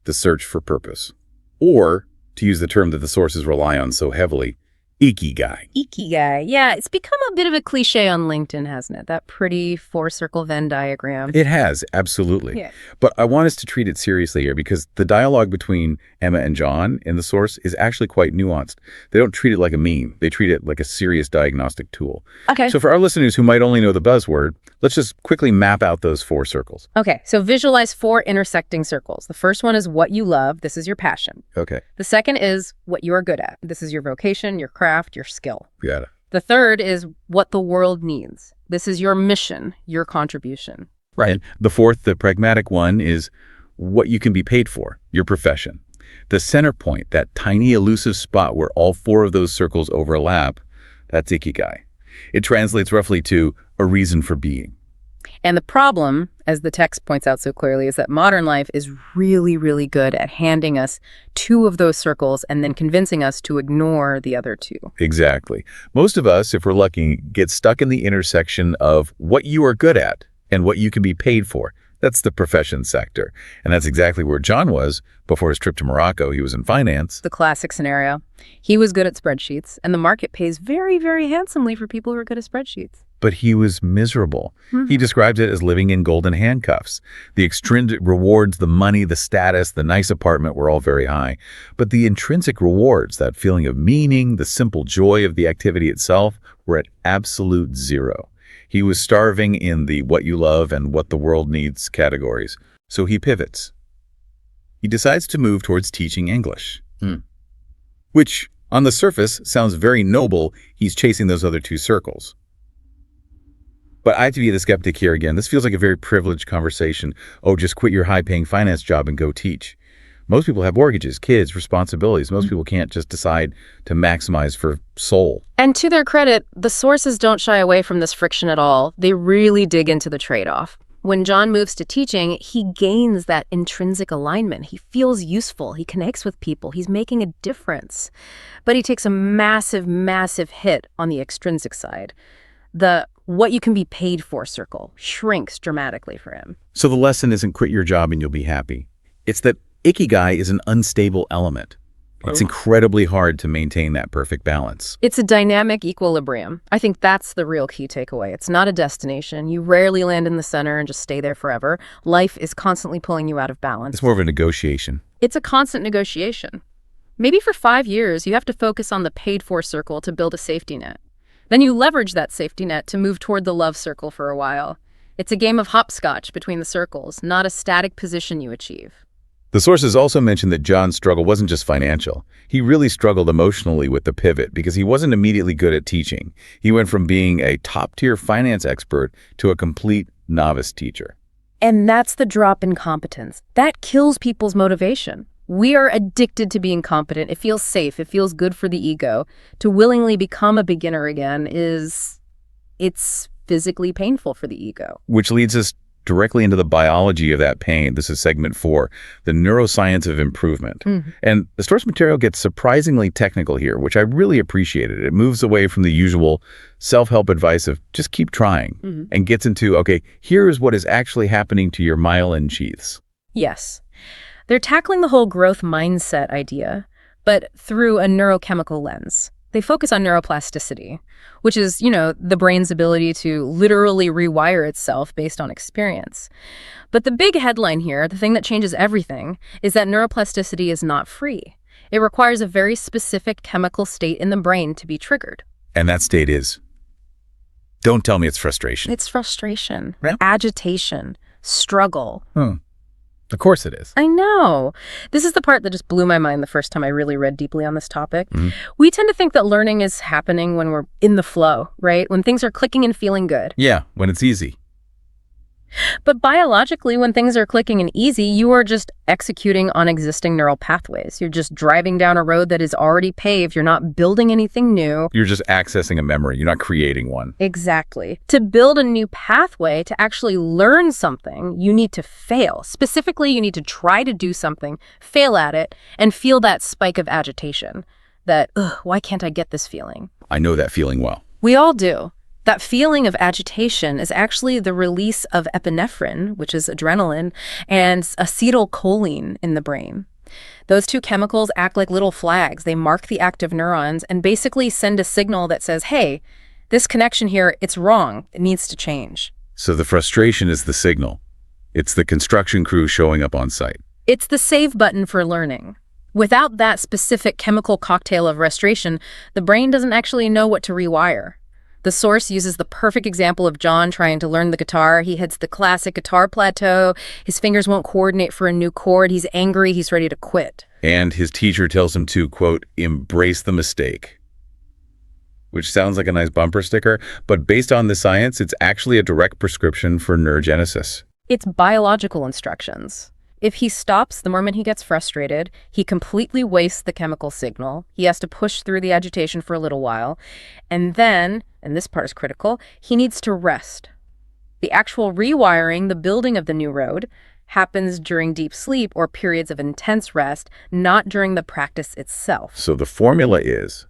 The search for purpose. Or, to use the term that the sources rely on so heavily, ikigai. Ikigai. Yeah, it's become a bit of a cliche on LinkedIn, hasn't it? That pretty 4-circle Venn diagram. It has, absolutely. Yeah. But I want us to treat it seriously here because the dialogue between Emma and John in the source is actually quite nuanced. They don't treat it like a meme. They treat it like a serious diagnostic tool. Okay. So for our listeners who might only know the buzzword, let's just quickly map out those 4 circles. Okay, so visualize 4 intersecting circles. The first one is what you love. This is your passion. Okay. The second is what you are good at. This is your vocation, your craft, your skill. Got it. The third is what the world needs. This is your mission, your contribution. Right. The fourth, the pragmatic one, is what you can be paid for, your profession. The center point, that tiny elusive spot where all 4 of those circles overlap, that's ikigai. It translates roughly to a reason for being. And the problem, as the text points out so clearly, is that modern life is really, really good at handing us 2 of those circles and then convincing us to ignore the other 2. Exactly. Most of us, if we're lucky, get stuck in the intersection of what you are good at and what you can be paid for. That's the profession sector. And that's exactly where John was before his trip to Morocco. He was in finance. The classic scenario. He was good at spreadsheets, and the market pays very, very handsomely for people who are good at spreadsheets. But he was miserable. Mm-hmm. He describes it as living in golden handcuffs. The extrinsic rewards, the money, the status, the nice apartment were all very high. But the intrinsic rewards, that feeling of meaning, the simple joy of the activity itself, were at absolute zero. He was starving in the what you love and what the world needs categories. So he pivots. He decides to move towards teaching English. Which, on the surface, sounds very noble. He's chasing those other 2 circles. But I have to be the skeptic here again. This feels like a very privileged conversation. Oh, just quit your high-paying finance job and go teach. Most people have mortgages, kids, responsibilities. Most people can't just decide to maximize for soul. And to their credit, the sources don't shy away from this friction at all. They really dig into the trade-off. When John moves to teaching, he gains that intrinsic alignment. He feels useful. He connects with people. He's making a difference. But he takes a massive, massive hit on the extrinsic side. The what you can be paid for circle shrinks dramatically for him. So the lesson isn't quit your job and you'll be happy. It's that ikigai is an unstable element. It's incredibly hard to maintain that perfect balance. It's a dynamic equilibrium. I think that's the real key takeaway. It's not a destination. You rarely land in the center and just stay there forever. Life is constantly pulling you out of balance. It's more of a negotiation. It's a constant negotiation. Maybe for 5 years, you have to focus on the paid-for circle to build a safety net. Then you leverage that safety net to move toward the love circle for a while. It's a game of hopscotch between the circles, not a static position you achieve. The sources also mentioned that John's struggle wasn't just financial. He really struggled emotionally with the pivot because he wasn't immediately good at teaching. He went from being a top-tier finance expert to a complete novice teacher. And that's the drop in competence. That kills people's motivation. We are addicted to being competent. It feels safe. It feels good for the ego. To willingly become a beginner again it's physically painful for the ego. Which leads us directly into the biology of that pain. This is segment 4, the neuroscience of improvement. And the source material gets surprisingly technical here, which I really appreciated. It moves away from the usual self-help advice of just keep trying and gets into, okay, here's what is actually happening to your myelin sheaths. Yes. They're tackling the whole growth mindset idea, but through a neurochemical lens. They focus on neuroplasticity, which is, the brain's ability to literally rewire itself based on experience. But the big headline here, the thing that changes everything, is that neuroplasticity is not free. It requires a very specific chemical state in the brain to be triggered. And that state is? Don't tell me it's frustration. It's frustration, Yeah. agitation, struggle. Of course it is. I know. This is the part that just blew my mind the first time I really read deeply on this topic. We tend to think that learning is happening when we're in the flow, right? When things are clicking and feeling good. Yeah, when it's easy. But biologically, when things are clicking and easy, you are just executing on existing neural pathways. You're just driving down a road that is already paved. You're not building anything new. You're just accessing a memory. You're not creating one. Exactly. To build a new pathway, to actually learn something, you need to fail. Specifically, you need to try to do something, fail at it, and feel that spike of agitation. That, why can't I get this feeling? I know that feeling well. We all do. That feeling of agitation is actually the release of epinephrine, which is adrenaline, and acetylcholine in the brain. Those two chemicals act like little flags. They mark the active neurons and basically send a signal that says, hey, this connection here, it's wrong. It needs to change. So the frustration is the signal. It's the construction crew showing up on site. It's the save button for learning. Without that specific chemical cocktail of frustration, the brain doesn't actually know what to rewire. The source uses the perfect example of John trying to learn the guitar. He hits the classic guitar plateau. His fingers won't coordinate for a new chord. He's angry. He's ready to quit. And his teacher tells him to, quote, embrace the mistake. Which sounds like a nice bumper sticker, but based on the science, it's actually a direct prescription for neurogenesis. It's biological instructions. If he stops the moment he gets frustrated, he completely wastes the chemical signal. He has to push through the agitation for a little while. And then, and this part is critical, he needs to rest. The actual rewiring, the building of the new road, happens during deep sleep or periods of intense rest, not during the practice itself. So the formula is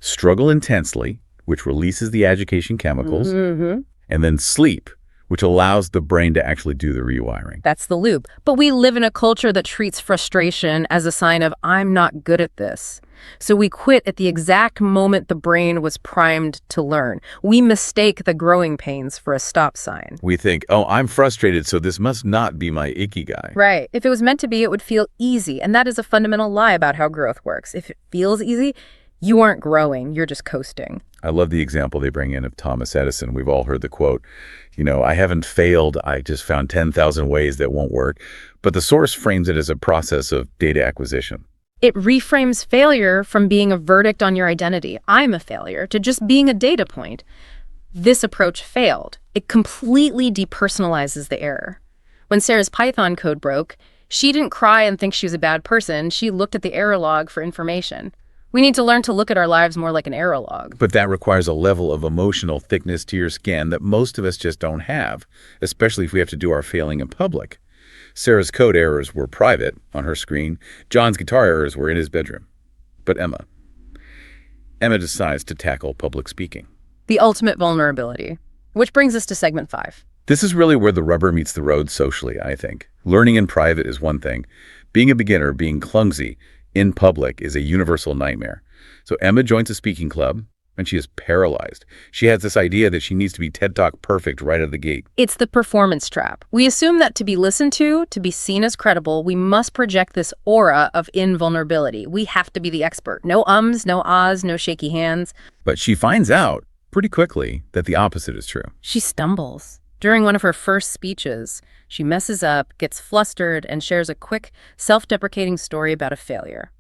struggle intensely, which releases the agitation chemicals, and then sleep, which allows the brain to actually do the rewiring. That's the loop. But we live in a culture that treats frustration as a sign of, I'm not good at this. So we quit at the exact moment the brain was primed to learn. We mistake the growing pains for a stop sign. We think, oh, I'm frustrated, so this must not be my ikigai. Right. If it was meant to be, it would feel easy. And that is a fundamental lie about how growth works. If it feels easy, you aren't growing, you're just coasting. I love the example they bring in of Thomas Edison. We've all heard the quote, I haven't failed, I just found 10,000 ways that won't work. But the source frames it as a process of data acquisition. It reframes failure from being a verdict on your identity, I'm a failure, to just being a data point. This approach failed. It completely depersonalizes the error. When Sarah's Python code broke, she didn't cry and think she was a bad person. She looked at the error log for information. We need to learn to look at our lives more like an error log. But that requires a level of emotional thickness to your skin that most of us just don't have, especially if we have to do our failing in public. Sarah's code errors were private, on her screen. John's guitar errors were in his bedroom. But Emma decides to tackle public speaking. The ultimate vulnerability. Which brings us to segment 5. This is really where the rubber meets the road socially, I think. Learning in private is one thing. Being a beginner, being clumsy in public is a universal nightmare. So Emma joins a speaking club, and she is paralyzed. She has this idea that she needs to be TED Talk perfect right out of the gate. It's the performance trap. We assume that to be listened to be seen as credible, we must project this aura of invulnerability. We have to be the expert. No ums, no ahs, no shaky hands. But she finds out pretty quickly that the opposite is true. She stumbles. During one of her first speeches, she messes up, gets flustered, and shares a quick, self-deprecating story about a failure.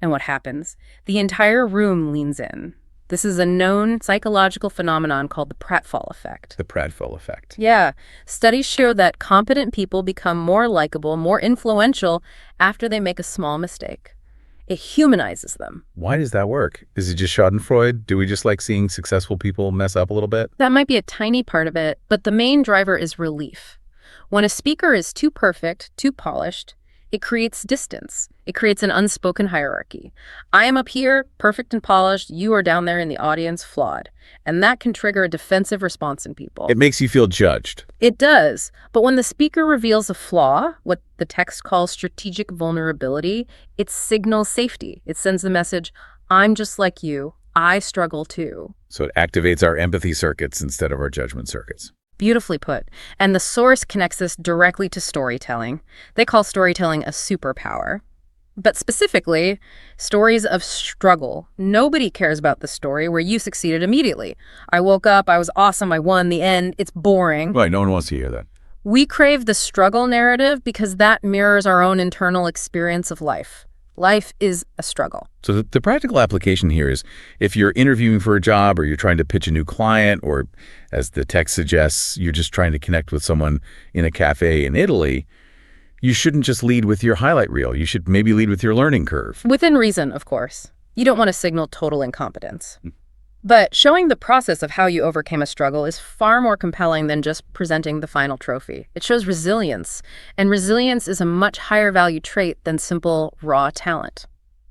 And what happens? The entire room leans in. This is a known psychological phenomenon called the pratfall effect. The pratfall effect. Yeah. Studies show that competent people become more likable, more influential after they make a small mistake. It humanizes them. Why does that work? Is it just Schadenfreude? Do we just like seeing successful people mess up a little bit? That might be a tiny part of it, but the main driver is relief. When a speaker is too perfect, too polished, it creates distance. It creates an unspoken hierarchy. I am up here, perfect and polished. You are down there in the audience, flawed. And that can trigger a defensive response in people. It makes you feel judged. It does. But when the speaker reveals a flaw, what the text calls strategic vulnerability, it signals safety. It sends the message, I'm just like you. I struggle too. So it activates our empathy circuits instead of our judgment circuits. Beautifully put. And the source connects this directly to storytelling. They call storytelling a superpower. But specifically, stories of struggle. Nobody cares about the story where you succeeded immediately. I woke up, I was awesome, I won, the end, it's boring. Right, no one wants to hear that. We crave the struggle narrative because that mirrors our own internal experience of life. Life is a struggle. So the practical application here is if you're interviewing for a job or you're trying to pitch a new client or, as the text suggests, you're just trying to connect with someone in a cafe in Italy, you shouldn't just lead with your highlight reel. You should maybe lead with your learning curve. Within reason, of course. You don't want to signal total incompetence. But showing the process of how you overcame a struggle is far more compelling than just presenting the final trophy. It shows resilience, and resilience is a much higher value trait than simple raw talent.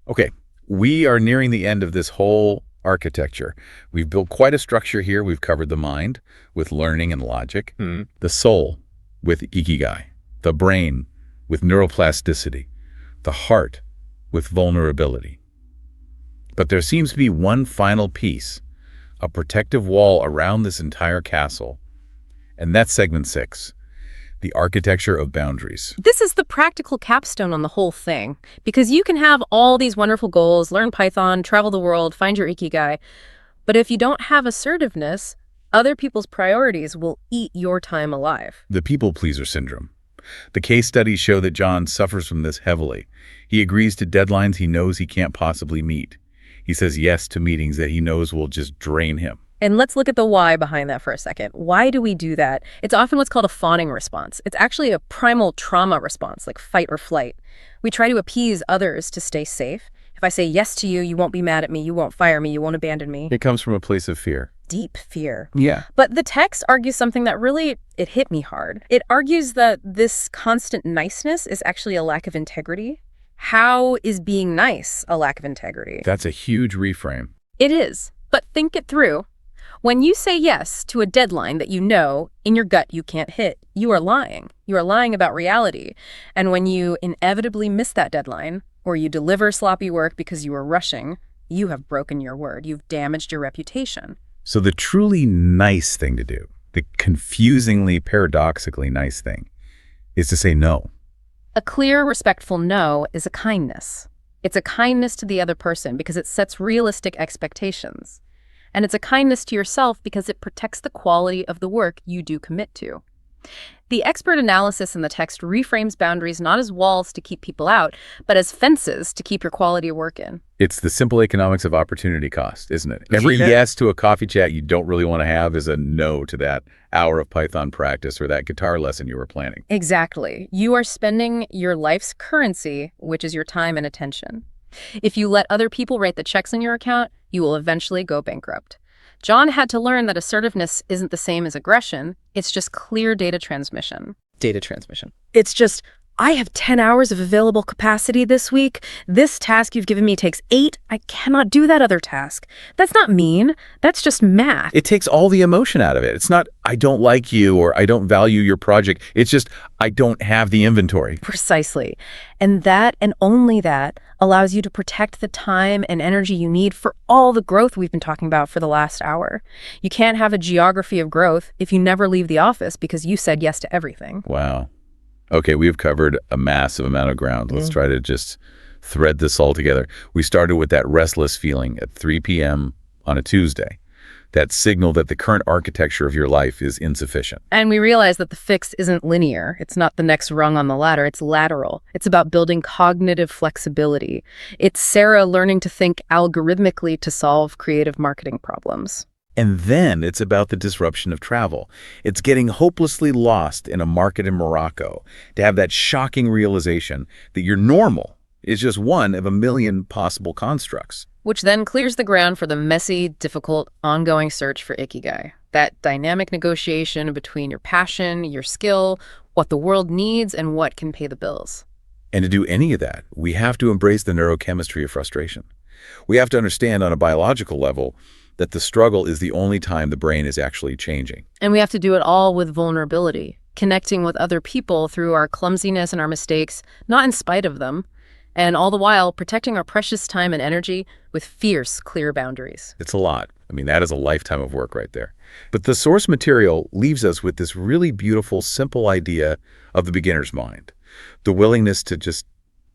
Okay, we are nearing the end of this whole architecture. We've built quite a structure here. We've covered the mind with learning and logic, the soul with ikigai, the brain with neuroplasticity, the heart with vulnerability. But there seems to be one final piece, a protective wall around this entire castle, and that's segment 6, the architecture of boundaries. This is the practical capstone on the whole thing, because you can have all these wonderful goals, learn Python, travel the world, find your ikigai, but if you don't have assertiveness, other people's priorities will eat your time alive. The people pleaser syndrome. The case studies show that John suffers from this heavily. He agrees to deadlines he knows he can't possibly meet. He says yes to meetings that he knows will just drain him. And let's look at the why behind that for a second. Why do we do that? It's often what's called a fawning response. It's actually a primal trauma response, like fight or flight. We try to appease others to stay safe. If I say yes to you, you won't be mad at me, you won't fire me, you won't abandon me. It comes from a place of fear. Deep fear. Yeah. But the text argues something that really, it hit me hard. It argues that this constant niceness is actually a lack of integrity. How is being nice a lack of integrity? That's a huge reframe. It is, but think it through. When you say yes to a deadline that you know in your gut you can't hit, you are lying. You are lying about reality. And when you inevitably miss that deadline, or you deliver sloppy work because you are rushing, you have broken your word. You've damaged your reputation. So the truly nice thing to do, the confusingly, paradoxically nice thing, is to say no. A clear, respectful no is a kindness. It's a kindness to the other person because it sets realistic expectations. And it's a kindness to yourself because it protects the quality of the work you do commit to. The expert analysis in the text reframes boundaries not as walls to keep people out, but as fences to keep your quality of work in. It's the simple economics of opportunity cost, isn't it? Every yes to a coffee chat you don't really want to have is a no to that hour of Python practice or that guitar lesson you were planning. Exactly. You are spending your life's currency, which is your time and attention. If you let other people write the checks in your account, you will eventually go bankrupt. John had to learn that assertiveness isn't the same as aggression. It's just clear data transmission. Data transmission. It's just, I have 10 hours of available capacity this week. This task you've given me takes 8. I cannot do that other task. That's not mean. That's just math. It takes all the emotion out of it. It's not, I don't like you or I don't value your project. It's just, I don't have the inventory. Precisely. And that, and only that, allows you to protect the time and energy you need for all the growth we've been talking about for the last hour. You can't have a geography of growth if you never leave the office because you said yes to everything. Wow. Okay, we've covered a massive amount of ground. Let's try to just thread this all together. We started with that restless feeling at 3 p.m. on a Tuesday, that signal that the current architecture of your life is insufficient. And we realized that the fix isn't linear. It's not the next rung on the ladder. It's lateral. It's about building cognitive flexibility. It's Sarah learning to think algorithmically to solve creative marketing problems. And then it's about the disruption of travel. It's getting hopelessly lost in a market in Morocco, to have that shocking realization that your normal is just one of a million possible constructs. Which then clears the ground for the messy, difficult, ongoing search for ikigai. That dynamic negotiation between your passion, your skill, what the world needs, and what can pay the bills. And to do any of that, we have to embrace the neurochemistry of frustration. We have to understand on a biological level that the struggle is the only time the brain is actually changing. And we have to do it all with vulnerability, connecting with other people through our clumsiness and our mistakes, not in spite of them, and all the while protecting our precious time and energy with fierce, clear boundaries. It's a lot. I mean, that is a lifetime of work right there. But the source material leaves us with this really beautiful, simple idea of the beginner's mind, the willingness to just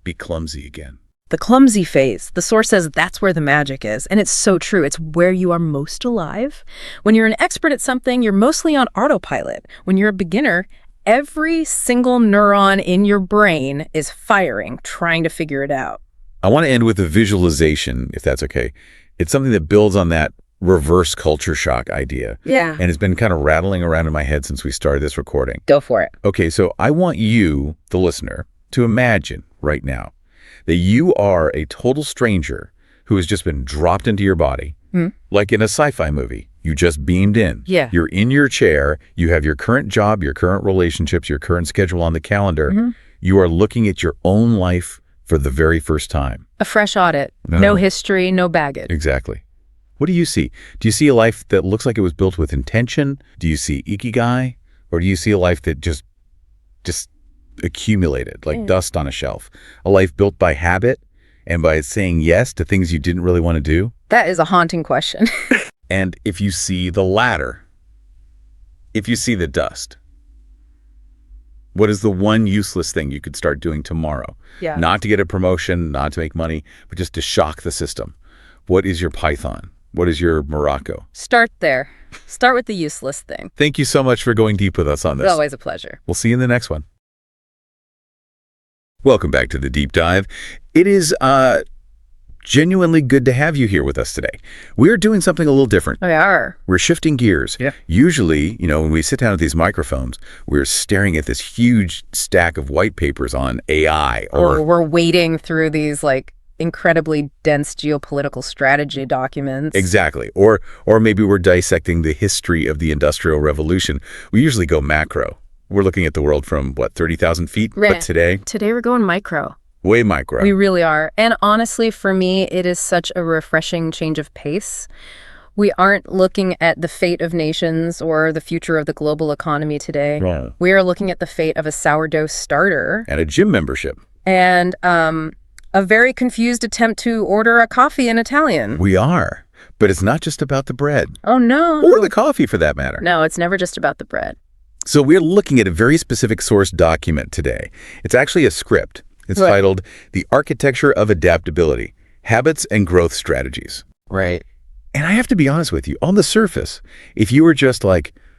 be clumsy again. The clumsy phase. The source says that's where the magic is. And it's so true. It's where you are most alive. When you're an expert at something, you're mostly on autopilot. When you're a beginner, every single neuron in your brain is firing, trying to figure it out. I want to end with a visualization, if that's okay. It's something that builds on that reverse culture shock idea. Yeah. And it's been kind of rattling around in my head since we started this recording. Go for it. Okay, so I want you, the listener, to imagine right now that you are a total stranger who has just been dropped into your body, like in a sci-fi movie. You just beamed in. Yeah. You're in your chair. You have your current job, your current relationships, your current schedule on the calendar. You are looking at your own life for the very first time. A fresh audit. No history, no baggage. Exactly. What do you see? Do you see a life that looks like it was built with intention? Do you see ikigai? Or do you see a life that just accumulated like dust on a shelf? A life built by habit and by saying yes to things you didn't really want to do? That is a haunting question. And if you see the latter, if you see the dust, what is the one useless thing you could start doing tomorrow? Yeah. Not to get a promotion, not to make money, but just to shock the system. What is your Python? What is your Morocco? Start there. Start with the useless thing. Thank you so much for going deep with us on this. It's always a pleasure. We'll see you in the next one. Welcome back to the Deep Dive. It is genuinely good to have you here with us today. We're doing something a little different. We are. We're shifting gears. Yeah. Usually, when we sit down at these microphones, we're staring at this huge stack of white papers on AI. Or we're wading through these incredibly dense geopolitical strategy documents. Exactly. Or maybe we're dissecting the history of the Industrial Revolution. We usually go macro. We're looking at the world from, 30,000 feet? Right. But today we're going micro. Way micro. We really are. And honestly, for me, it is such a refreshing change of pace. We aren't looking at the fate of nations or the future of the global economy today. Right. We are looking at the fate of a sourdough starter. And a gym membership. And a very confused attempt to order a coffee in Italian. We are. But it's not just about the bread. Oh, no. Or the coffee, for that matter. No, it's never just about the bread. So we're looking at a very specific source document today. It's actually a script. It's titled The Architecture of Adaptability, Habits and Growth Strategies. Right. And I have to be honest with you, on the surface, if you were just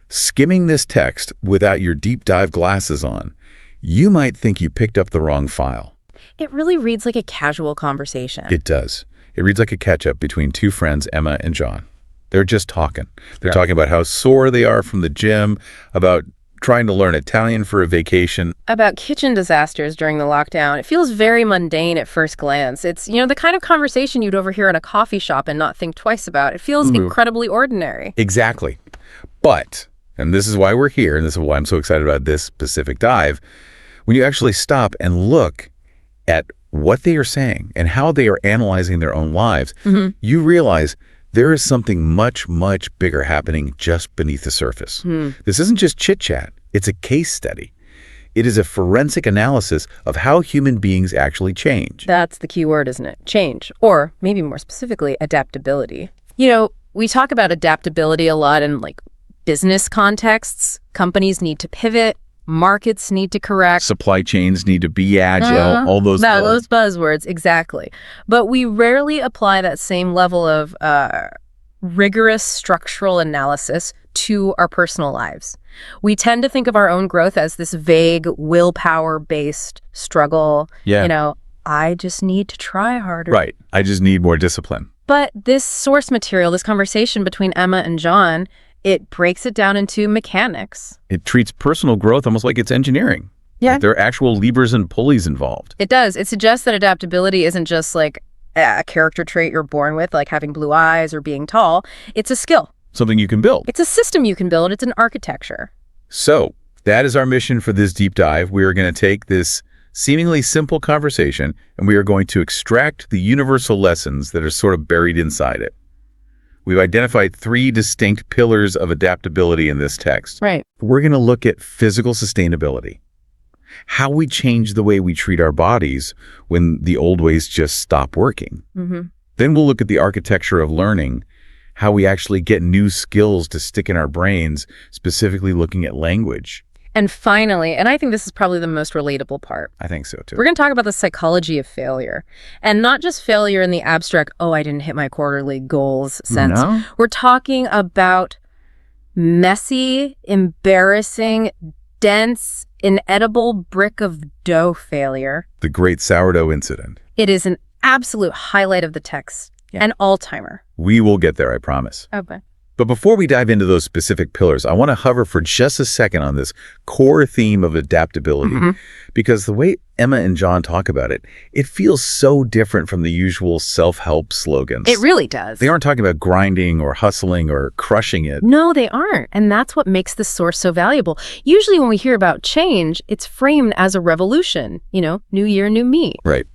skimming this text without your deep dive glasses on, you might think you picked up the wrong file. It really reads like a casual conversation. It does. It reads like a catch-up between two friends, Emma and John. They're just talking. They're talking about how sore they are from the gym, about trying to learn Italian for a vacation. About kitchen disasters during the lockdown. It feels very mundane at first glance. It's, the kind of conversation you'd overhear in a coffee shop and not think twice about. It feels incredibly ordinary. Exactly. But, and this is why we're here, and this is why I'm so excited about this specific dive, when you actually stop and look at what they are saying and how they are analyzing their own lives, you realize there is something much, much bigger happening just beneath the surface. This isn't just chit-chat. It's a case study. It is a forensic analysis of how human beings actually change. That's the key word, isn't it? Change. Or maybe more specifically, adaptability. We talk about adaptability a lot in business contexts. Companies need to pivot. Markets need to correct. Supply chains need to be agile, all those words. Those buzzwords, exactly. But we rarely apply that same level of rigorous structural analysis to our personal lives. We tend to think of our own growth as this vague, willpower-based struggle. Yeah. I just need to try harder. Right. I just need more discipline. But this source material, this conversation between Emma and John, it breaks it down into mechanics. It treats personal growth almost like it's engineering. Yeah. Like there are actual levers and pulleys involved. It does. It suggests that adaptability isn't just like a character trait you're born with, like having blue eyes or being tall. It's a skill. Something you can build. It's a system you can build. It's an architecture. So that is our mission for this deep dive. We are going to take this seemingly simple conversation and we are going to extract the universal lessons that are sort of buried inside it. We've identified 3 distinct pillars of adaptability in this text. Right. We're going to look at physical sustainability, how we change the way we treat our bodies when the old ways just stop working. Then we'll look at the architecture of learning, how we actually get new skills to stick in our brains, specifically looking at language. And finally, and I think this is probably the most relatable part, I think so too. we're going to talk about the psychology of failure. And not just failure in the abstract, I didn't hit my quarterly goals sense. No? We're talking about messy, embarrassing, dense, inedible brick of dough failure. The great sourdough incident. It is an absolute highlight of the text. Yeah. An all-timer. We will get there, I promise. Okay. But before we dive into those specific pillars, I want to hover for just a second on this core theme of adaptability, because the way Emma and John talk about it, it feels so different from the usual self-help slogans. It really does. They aren't talking about grinding or hustling or crushing it. No, they aren't. And that's what makes this source so valuable. Usually when we hear about change, it's framed as a revolution. New year, new me. Right.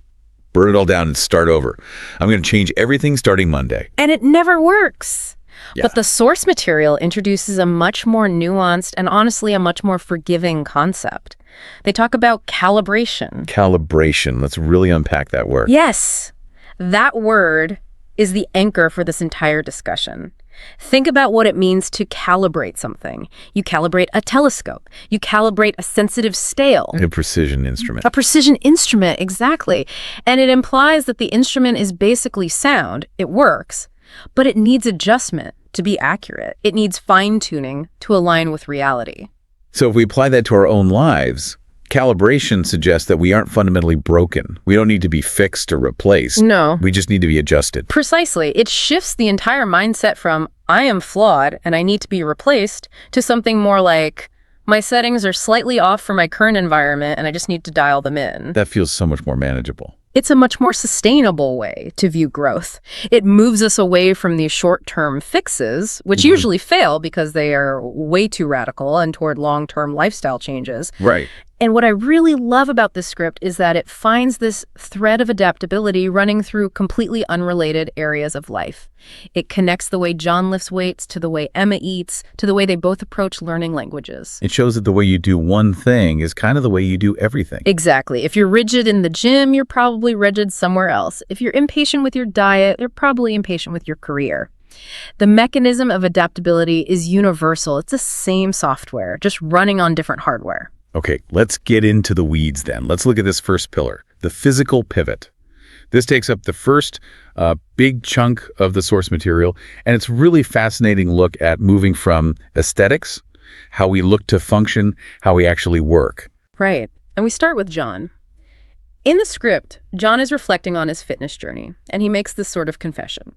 Burn it all down and start over. I'm going to change everything starting Monday. And it never works. Yeah. But the source material introduces a much more nuanced and honestly a much more forgiving concept. They talk about calibration. Calibration. Let's really unpack that word. Yes. That word is the anchor for this entire discussion. Think about what it means to calibrate something. You calibrate a telescope. You calibrate a sensitive scale. A precision instrument. A precision instrument, exactly. And it implies that the instrument is basically sound. It works. But it needs adjustment to be accurate. It needs fine-tuning to align with reality. So if we apply that to our own lives, calibration suggests that we aren't fundamentally broken. We don't need to be fixed or replaced. No. We just need to be adjusted. Precisely. It shifts the entire mindset from, I am flawed and I need to be replaced, to something more like, my settings are slightly off for my current environment and I just need to dial them in. That feels so much more manageable. It's a much more sustainable way to view growth. It moves us away from these short-term fixes, which usually fail because they are way too radical and toward long-term lifestyle changes. Right. And what I really love about this script is that it finds this thread of adaptability running through completely unrelated areas of life. It connects the way John lifts weights to the way Emma eats, to the way they both approach learning languages. It shows that the way you do one thing is kind of the way you do everything. Exactly. If you're rigid in the gym, you're probably rigid somewhere else. If you're impatient with your diet, you're probably impatient with your career. The mechanism of adaptability is universal. It's the same software, just running on different hardware. Okay, let's get into the weeds then. Let's look at this first pillar, the physical pivot. This takes up the first big chunk of the source material, and it's really fascinating look at moving from aesthetics, how we look to function, how we actually work. Right. And we start with John. In the script, John is reflecting on his fitness journey, and he makes this sort of confession.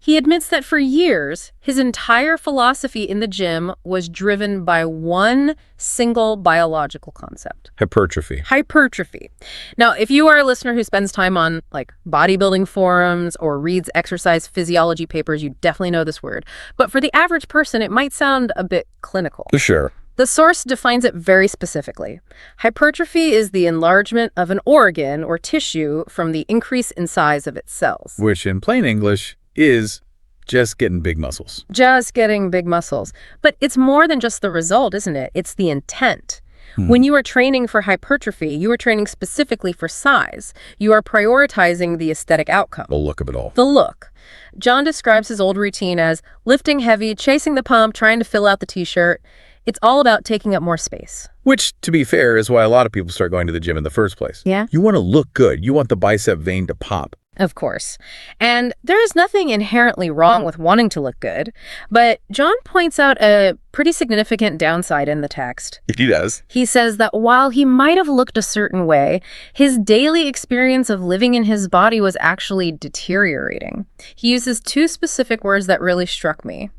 He admits that for years, his entire philosophy in the gym was driven by one single biological concept. Hypertrophy. Hypertrophy. Now, if you are a listener who spends time on like bodybuilding forums or reads exercise physiology papers, you definitely know this word. But for the average person, it might sound a bit clinical. Sure. The source defines it very specifically. Hypertrophy is the enlargement of an organ or tissue from the increase in size of its cells. Which in plain English is just getting big muscles. Just getting big muscles. But it's more than just the result, isn't it? It's the intent. When you are training for hypertrophy, you are training specifically for size. You are prioritizing the aesthetic outcome. The look of it all. The look. John describes his old routine as lifting heavy, chasing the pump, trying to fill out the t-shirt. It's all about taking up more space. Which, to be fair, is why a lot of people start going to the gym in the first place. Yeah. You want to look good. You want the bicep vein to pop. Of course. And there is nothing inherently wrong with wanting to look good, but John points out a pretty significant downside in the text. He does. He says that while he might have looked a certain way, his daily experience of living in his body was actually deteriorating. He uses two specific words that really struck me.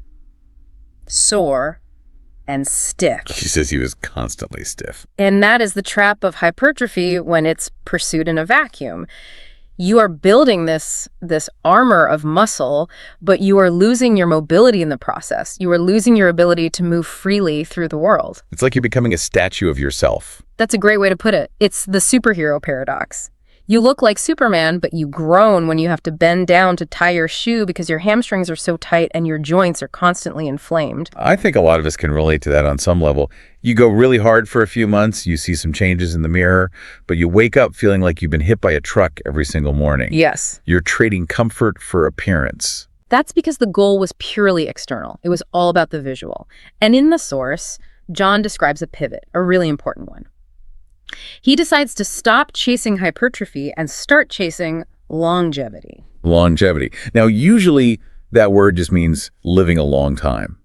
Sore and stiff. He says he was constantly stiff. And that is the trap of hypertrophy when it's pursued in a vacuum. You are building this armor of muscle, but you are losing your mobility in the process. You are losing your ability to move freely through the world. It's like you're becoming a statue of yourself. That's a great way to put it. It's the superhero paradox. You look like Superman, but you groan when you have to bend down to tie your shoe because your hamstrings are so tight and your joints are constantly inflamed. I think a lot of us can relate to that on some level. You go really hard for a few months, you see some changes in the mirror, but you wake up feeling like you've been hit by a truck every single morning. Yes. You're trading comfort for appearance. That's because the goal was purely external. It was all about the visual. And in the source, John describes a pivot, a really important one. He decides to stop chasing hypertrophy and start chasing longevity. Longevity. Now, usually that word just means living a long time.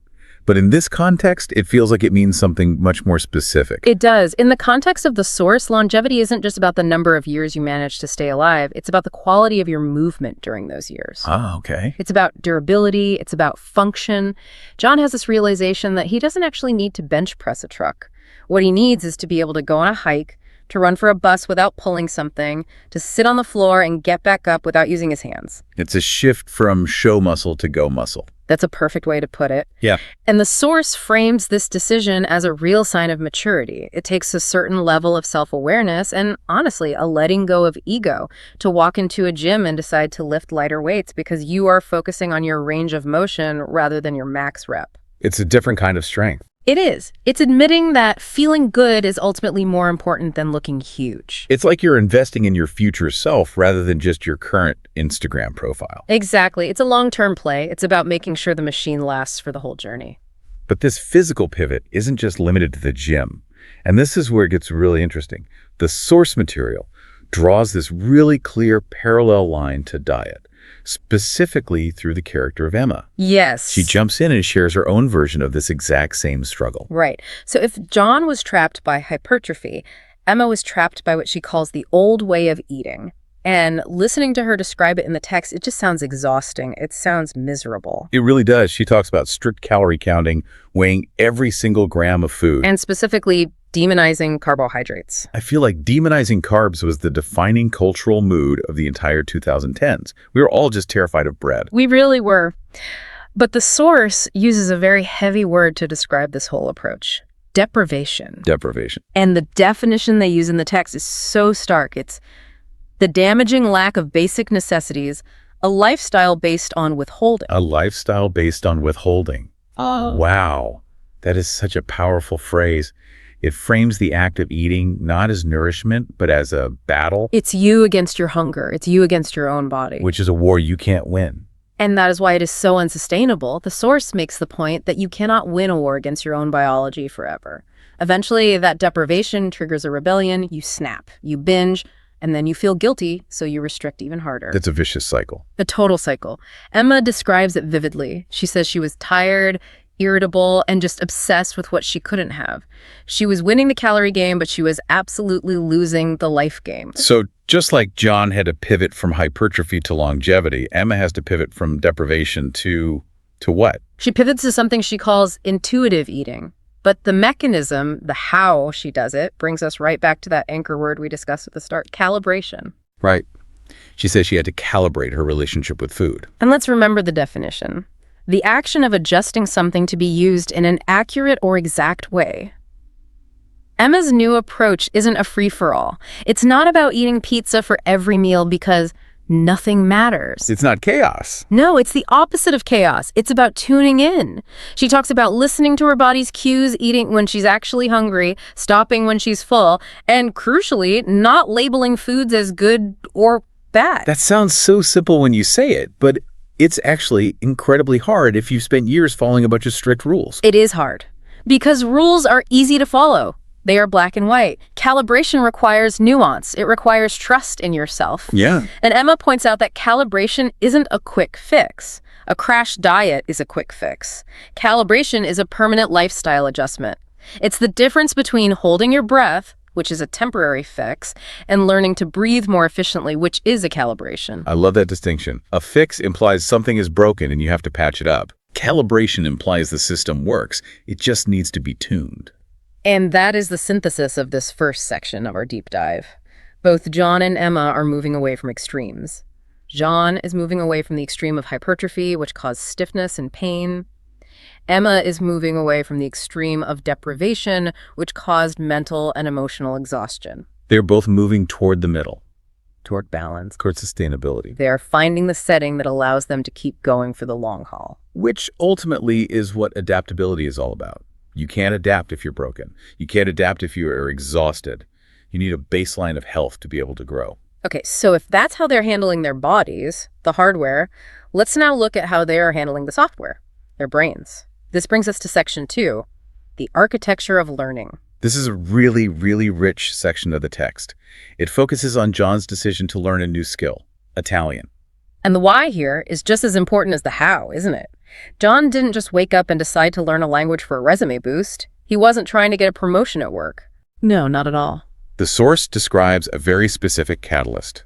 But in this context, it feels like it means something much more specific. It does. In the context of the source, longevity isn't just about the number of years you manage to stay alive. It's about the quality of your movement during those years. Ah, okay. It's about durability. It's about function. John has this realization that he doesn't actually need to bench press a truck. What he needs is to be able to go on a hike, to run for a bus without pulling something, to sit on the floor and get back up without using his hands. It's a shift from show muscle to go muscle. That's a perfect way to put it. Yeah. And the source frames this decision as a real sign of maturity. It takes a certain level of self-awareness and, honestly, a letting go of ego to walk into a gym and decide to lift lighter weights because you are focusing on your range of motion rather than your max rep. It's a different kind of strength. It is. It's admitting that feeling good is ultimately more important than looking huge. It's like you're investing in your future self rather than just your current Instagram profile. Exactly. It's a long-term play. It's about making sure the machine lasts for the whole journey. But this physical pivot isn't just limited to the gym. And this is where it gets really interesting. The source material draws this really clear parallel line to diet, specifically through the character of Emma. Yes. She jumps in and shares her own version of this exact same struggle. Right. So if John was trapped by hypertrophy, Emma was trapped by what she calls the old way of eating. And listening to her describe it in the text, it just sounds exhausting. It sounds miserable. It really does. She talks about strict calorie counting, weighing every single gram of food. And specifically, demonizing carbohydrates. I feel like demonizing carbs was the defining cultural mood of the entire 2010s. We were all just terrified of bread. We really were. But the source uses a very heavy word to describe this whole approach. Deprivation. Deprivation. And the definition they use in the text is so stark. It's the damaging lack of basic necessities, a lifestyle based on withholding. A lifestyle based on withholding. Oh. Wow. That is such a powerful phrase. It frames the act of eating not as nourishment, but as a battle. It's you against your hunger. It's you against your own body. Which is a war you can't win. And that is why it is so unsustainable. The source makes the point that you cannot win a war against your own biology forever. Eventually, that deprivation triggers a rebellion. You snap, you binge, and then you feel guilty, so you restrict even harder. That's a vicious cycle. A total cycle. Emma describes it vividly. She says she was tired, irritable, and just obsessed with what she couldn't have. She was winning the calorie game, but she was absolutely losing the life game. So just like John had to pivot from hypertrophy to longevity, Emma has to pivot from deprivation to what? She pivots to something she calls intuitive eating. But the mechanism, the how she does it, brings us right back to that anchor word we discussed at the start, calibration. Right. She says she had to calibrate her relationship with food. And let's remember the definition. The action of adjusting something to be used in an accurate or exact way. Emma's new approach isn't a free-for-all. It's not about eating pizza for every meal because nothing matters. It's not chaos. No, it's the opposite of chaos. It's about tuning in. She talks about listening to her body's cues, eating when she's actually hungry, stopping when she's full, and crucially, not labeling foods as good or bad. That sounds so simple when you say it, but it's actually incredibly hard if you've spent years following a bunch of strict rules. It is hard because rules are easy to follow. They are black and white. Calibration requires nuance. It requires trust in yourself. Yeah. And Emma points out that calibration isn't a quick fix. A crash diet is a quick fix. Calibration is a permanent lifestyle adjustment. It's the difference between holding your breath, which is a temporary fix, and learning to breathe more efficiently, which is a calibration. I love that distinction. A fix implies something is broken and you have to patch it up. Calibration implies the system works. It just needs to be tuned. And that is the synthesis of this first section of our deep dive. Both John and Emma are moving away from extremes. John is moving away from the extreme of hypertrophy, which caused stiffness and pain. Emma is moving away from the extreme of deprivation, which caused mental and emotional exhaustion. They're both moving toward the middle, Toward balance. toward sustainability, They are finding the setting that allows them to keep going for the long haul. which ultimately is what adaptability is all about. You can't adapt if you're broken. You can't adapt if you are exhausted. You need a baseline of health to be able to grow. Okay, so if that's how they're handling their bodies, the hardware, let's now look at how they are handling the software, their brains. This brings us to section 2, the architecture of learning. This is a really, really rich section of the text. It focuses on John's decision to learn a new skill, Italian. And the why here is just as important as the how, isn't it? John didn't just wake up and decide to learn a language for a resume boost. He wasn't trying to get a promotion at work. No, not at all. The source describes a very specific catalyst.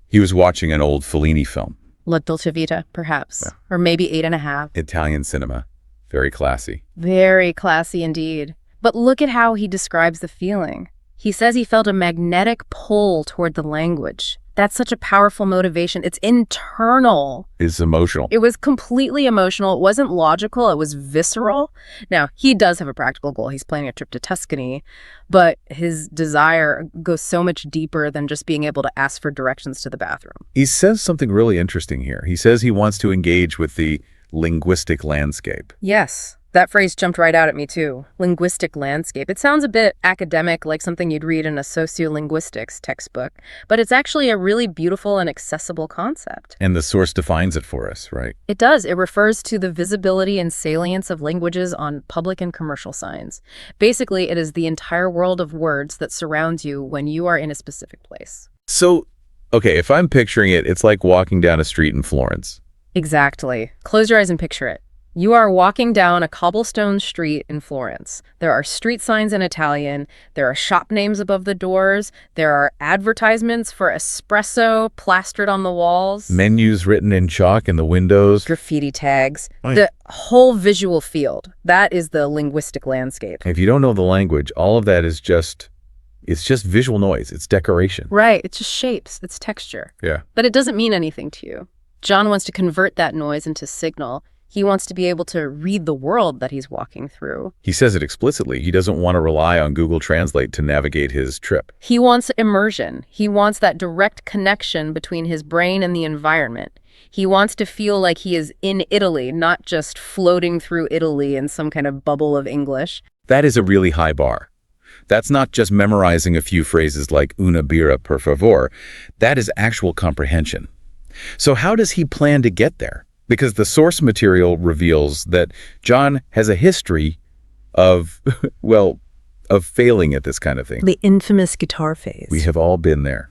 He was watching an old Fellini film, La Dolce Vita, perhaps. Yeah. Or maybe 8.5. Italian cinema, very classy. Very classy indeed. But look at how he describes the feeling. He says he felt a magnetic pull toward the language. That's such a powerful motivation. It's internal. It's emotional. It was completely emotional. It wasn't logical. It was visceral. Now, he does have a practical goal. He's planning a trip to Tuscany, but his desire goes so much deeper than just being able to ask for directions to the bathroom. He says something really interesting here. He says he wants to engage with the linguistic landscape. Yes, that phrase jumped right out at me too. Linguistic landscape. It sounds a bit academic, like something you'd read in a sociolinguistics textbook, but it's actually a really beautiful and accessible concept. And the source defines it for us, right? It does. It refers to the visibility and salience of languages on public and commercial signs. Basically, it is the entire world of words that surrounds you when you are in a specific place. So, okay, if I'm picturing it, it's like walking down a street in Florence. Exactly. Close your eyes and picture it. You are walking down a cobblestone street in Florence. There are street signs in Italian. There are shop names above the doors. There are advertisements for espresso plastered on the walls. Menus written in chalk in the windows. Graffiti tags. Oh, yeah. The whole visual field. That is the linguistic landscape. If you don't know the language, all of that is it's just visual noise. It's decoration. Right. It's just shapes. It's texture. Yeah. But it doesn't mean anything to you. John wants to convert that noise into signal. He wants to be able to read the world that he's walking through. He says it explicitly. He doesn't want to rely on Google Translate to navigate his trip. He wants immersion. He wants that direct connection between his brain and the environment. He wants to feel like he is in Italy, not just floating through Italy in some kind of bubble of English. That is a really high bar. That's not just memorizing a few phrases like una birra per favor. That is actual comprehension. So how does he plan to get there? Because the source material reveals that John has a history of, of failing at this kind of thing. The infamous guitar phase. We have all been there.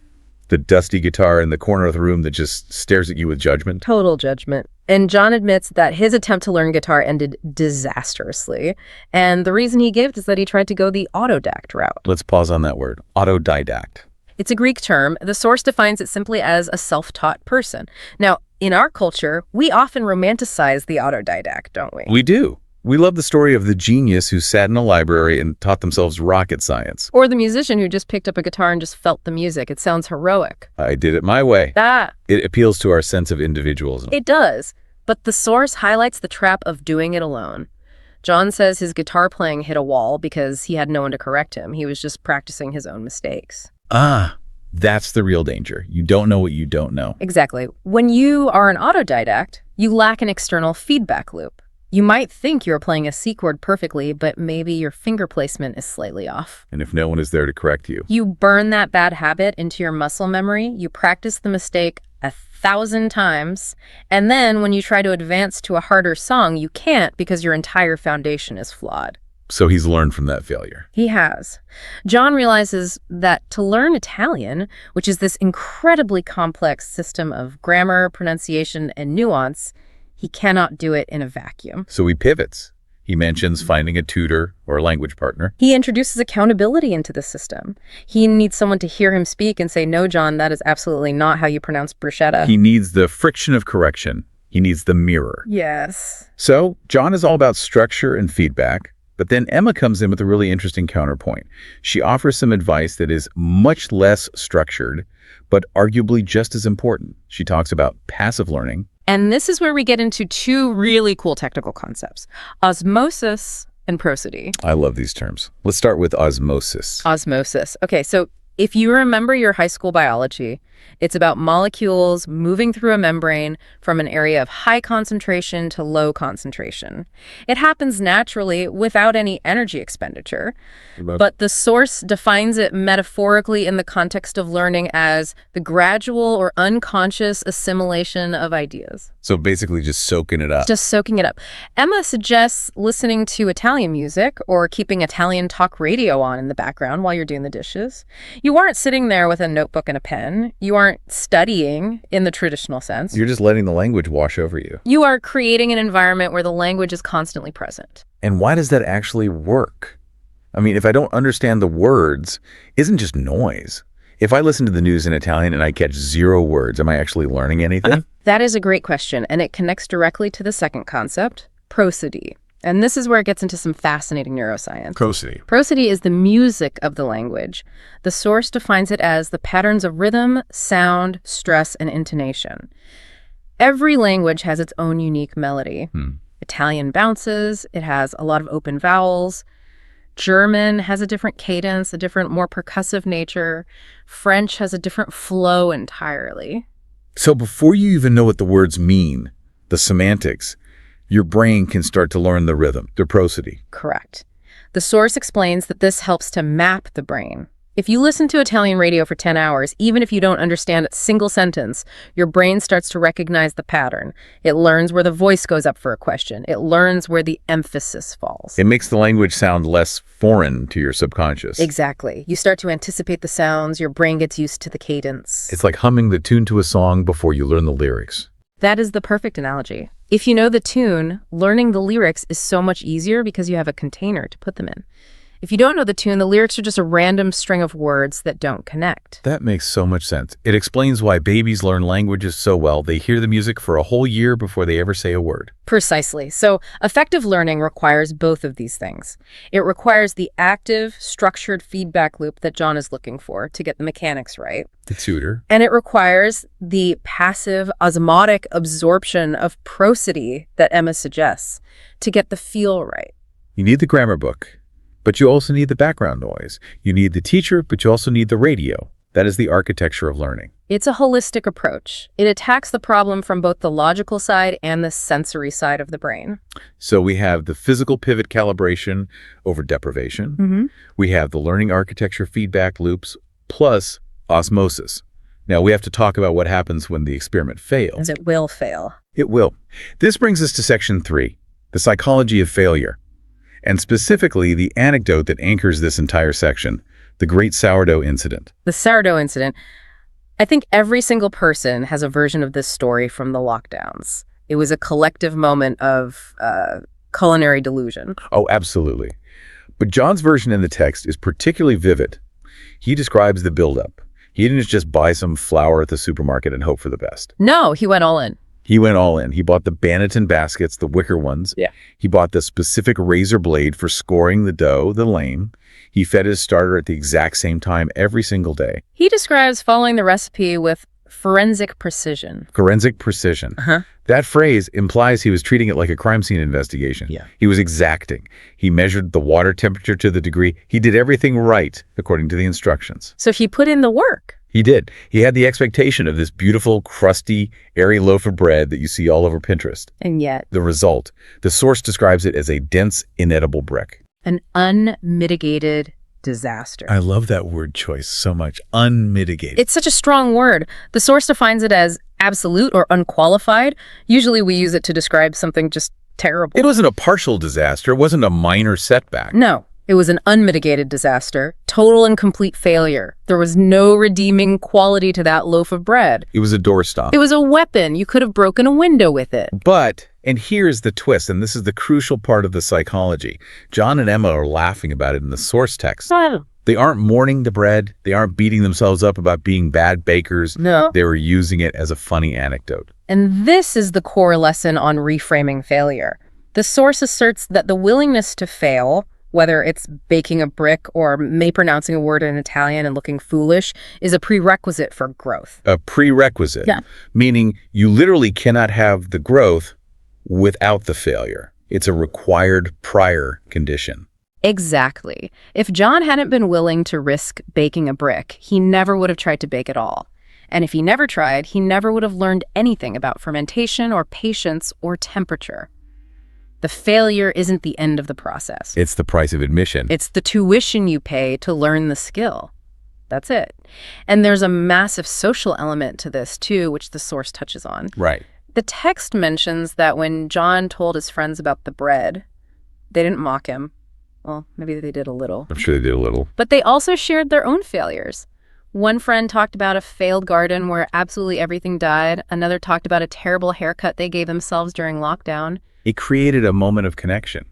The dusty guitar in the corner of the room that just stares at you with judgment. Total judgment. And John admits that his attempt to learn guitar ended disastrously. And the reason he gives is that he tried to go the autodidact route. Let's pause on that word, autodidact. It's a Greek term. The source defines it simply as a self-taught person. Now, in our culture, we often romanticize the autodidact, don't we? We do. We love the story of the genius who sat in a library and taught themselves rocket science. Or the musician who just picked up a guitar and just felt the music. It sounds heroic. I did it my way. It appeals to our sense of individualism. It does. But the source highlights the trap of doing it alone. John says his guitar playing hit a wall because he had no one to correct him. He was just practicing his own mistakes. That's the real danger. You don't know what you don't know. Exactly. When you are an autodidact, you lack an external feedback loop. You might think you're playing a C chord perfectly, but maybe your finger placement is slightly off. And if no one is there to correct you, you burn that bad habit into your muscle memory, you practice the mistake 1,000 times, and then when you try to advance to a harder song, you can't because your entire foundation is flawed. So he's learned from that failure. He has. John realizes that to learn Italian, which is this incredibly complex system of grammar, pronunciation, and nuance, he cannot do it in a vacuum. So he pivots. He mentions finding a tutor or a language partner. He introduces accountability into the system. He needs someone to hear him speak and say, no, John, that is absolutely not how you pronounce bruschetta. He needs the friction of correction. He needs the mirror. Yes. So John is all about structure and feedback. But then Emma comes in with a really interesting counterpoint. She offers some advice that is much less structured, but arguably just as important. She talks about passive learning. And this is where we get into two really cool technical concepts, osmosis and prosody. I love these terms. Let's start with osmosis. Osmosis. Okay, so if you remember your high school biology, it's about molecules moving through a membrane from an area of high concentration to low concentration. It happens naturally without any energy expenditure, but the source defines it metaphorically in the context of learning as the gradual or unconscious assimilation of ideas. So basically just soaking it up. Just soaking it up. Emma suggests listening to Italian music or keeping Italian talk radio on in the background while you're doing the dishes. You aren't sitting there with a notebook and a pen. You aren't studying in the traditional sense. You're just letting the language wash over you. You are creating an environment where the language is constantly present. And why does that actually work? I mean, if I don't understand the words, isn't just noise. If I listen to the news in Italian and I catch 0 words, am I actually learning anything? That is a great question, and it connects directly to the second concept, prosody. And this is where it gets into some fascinating neuroscience. Prosody. Prosody is the music of the language. The source defines it as the patterns of rhythm, sound, stress, and intonation. Every language has its own unique melody. Italian bounces. It has a lot of open vowels. German has a different cadence, a different, more percussive nature. French has a different flow entirely. So before you even know what the words mean, the semantics, your brain can start to learn the rhythm, the prosody. Correct. The source explains that this helps to map the brain. If you listen to Italian radio for 10 hours, even if you don't understand a single sentence, your brain starts to recognize the pattern. It learns where the voice goes up for a question. It learns where the emphasis falls. It makes the language sound less foreign to your subconscious. Exactly. You start to anticipate the sounds. Your brain gets used to the cadence. It's like humming the tune to a song before you learn the lyrics. That is the perfect analogy. If you know the tune, learning the lyrics is so much easier because you have a container to put them in. If you don't know the tune, the lyrics are just a random string of words that don't connect. That makes so much sense. It explains why babies learn languages so well. They hear the music for a whole year before they ever say a word. Precisely. So effective learning requires both of these things. It requires the active, structured feedback loop that John is looking for to get the mechanics right. The tutor. And it requires the passive, osmotic absorption of prosody that Emma suggests to get the feel right. You need the grammar book. But you also need the background noise. You need the teacher, but you also need the radio. That is the architecture of learning. It's a holistic approach. It attacks the problem from both the logical side and the sensory side of the brain. So we have the physical pivot calibration over deprivation. We have the learning architecture feedback loops plus osmosis. Now we have to talk about what happens when the experiment fails. As it will fail. It will. This brings us to section 3, the psychology of failure. And specifically, the anecdote that anchors this entire section, the Great Sourdough Incident. The sourdough incident. I think every single person has a version of this story from the lockdowns. It was a collective moment of culinary delusion. Oh, absolutely. But John's version in the text is particularly vivid. He describes the buildup. He didn't just buy some flour at the supermarket and hope for the best. No, he went all in. He went all in. He bought the Banneton baskets, the wicker ones. Yeah. He bought the specific razor blade for scoring the dough, the lame. He fed his starter at the exact same time every single day. He describes following the recipe with forensic precision. Forensic precision. That phrase implies he was treating it like a crime scene investigation. Yeah. He was exacting. He measured the water temperature to the degree. He did everything right according to the instructions. So he put in the work. He did. He had the expectation of this beautiful, crusty, airy loaf of bread that you see all over Pinterest. And yet, The result, the source describes it as a dense, inedible brick. an unmitigated disaster. I love that word choice so much. Unmitigated. It's such a strong word. The source defines it as absolute or unqualified. Usually we use it to describe something just terrible. It wasn't a partial disaster. It wasn't a minor setback. No, it was an unmitigated disaster. Total and complete failure. There was no redeeming quality to that loaf of bread. It was a doorstop. It was a weapon. You could have broken a window with it. But, and here's the twist, and this is the crucial part of the psychology. John and Emma are laughing about it in the source text. They aren't mourning the bread. They aren't beating themselves up about being bad bakers. No. They were using it as a funny anecdote. And this is the core lesson on reframing failure. The source asserts that the willingness to fail, whether it's baking a brick or mispronouncing a word in Italian and looking foolish, is a prerequisite for growth. A prerequisite. Yeah. Meaning you literally cannot have the growth without the failure. It's a required prior condition. Exactly. If John hadn't been willing to risk baking a brick, he never would have tried to bake at all. And if he never tried, he never would have learned anything about fermentation or patience or temperature. The failure isn't the end of the process. It's the price of admission. It's the tuition you pay to learn the skill. That's it. And there's a massive social element to this, too, which the source touches on. Right. The text mentions that when John told his friends about the bread, they didn't mock him. Well, maybe they did a little. I'm sure they did a little. But they also shared their own failures. One friend talked about a failed garden where absolutely everything died. Another talked about a terrible haircut they gave themselves during lockdown. It created a moment of connection,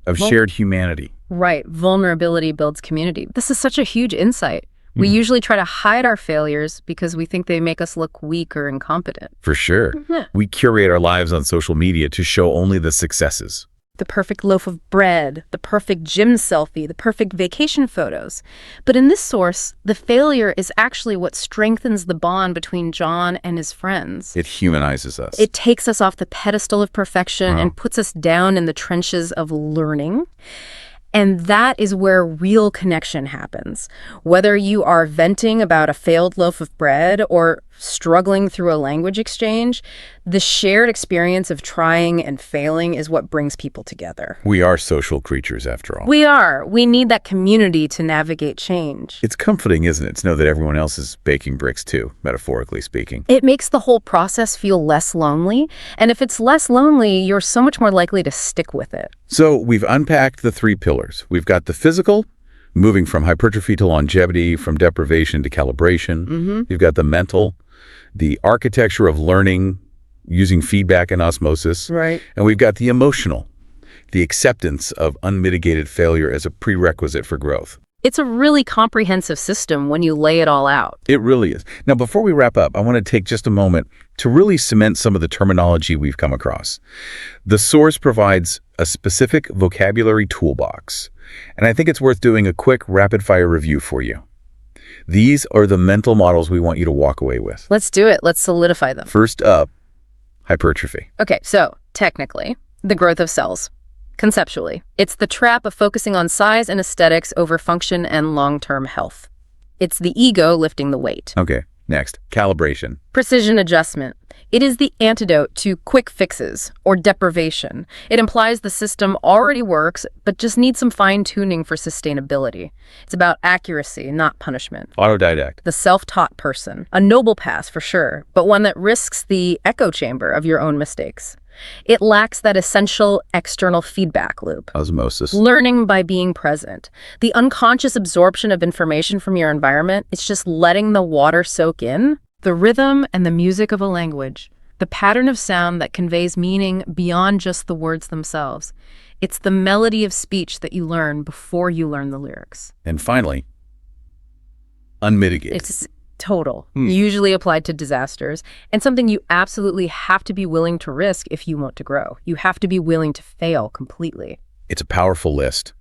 of shared humanity. Right. Vulnerability builds community. This is such a huge insight. We usually try to hide our failures because we think they make us look weak or incompetent. For sure. We curate our lives on social media to show only the successes. The perfect loaf of bread, the perfect gym selfie, the perfect vacation photos. But in this source, the failure is actually what strengthens the bond between John and his friends. It humanizes us. It takes us off the pedestal of perfection and puts us down in the trenches of learning. And that is where real connection happens. Whether you are venting about a failed loaf of bread or struggling through a language exchange, the shared experience of trying and failing is what brings people together. We are social creatures, after all. We are. We need that community to navigate change. It's comforting, isn't it, to know that everyone else is baking bricks too, metaphorically speaking. It makes the whole process feel less lonely. And if it's less lonely, you're so much more likely to stick with it. So we've unpacked the three pillars. We've got the physical, moving from hypertrophy to longevity, from deprivation to calibration. You've got the mental, the architecture of learning, using feedback and osmosis. Right. And we've got the emotional, the acceptance of unmitigated failure as a prerequisite for growth. It's a really comprehensive system when you lay it all out. It really is. Now, before we wrap up, I want to take just a moment to really cement some of the terminology we've come across. The source provides a specific vocabulary toolbox, and I think it's worth doing a quick rapid-fire review for you. These are the mental models we want you to walk away with. Let's do it. Let's solidify them. First up, hypertrophy. Okay, so technically, the growth of cells. Conceptually, it's the trap of focusing on size and aesthetics over function and long-term health. It's the ego lifting the weight. Okay, next, calibration. Precision adjustment. It is the antidote to quick fixes or deprivation. It implies the system already works, but just needs some fine-tuning for sustainability. It's about accuracy, not punishment. Autodidact. The self-taught person. A noble path for sure, but one that risks the echo chamber of your own mistakes. It lacks that essential external feedback loop. Osmosis. Learning by being present. The unconscious absorption of information from your environment, it's just letting the water soak in. The rhythm and the music of a language. The pattern of sound that conveys meaning beyond just the words themselves. It's the melody of speech that you learn before you learn the lyrics. And finally, unmitigated. It's total, usually applied to disasters, and something you absolutely have to be willing to risk if you want to grow. You have to be willing to fail completely. It's a powerful list.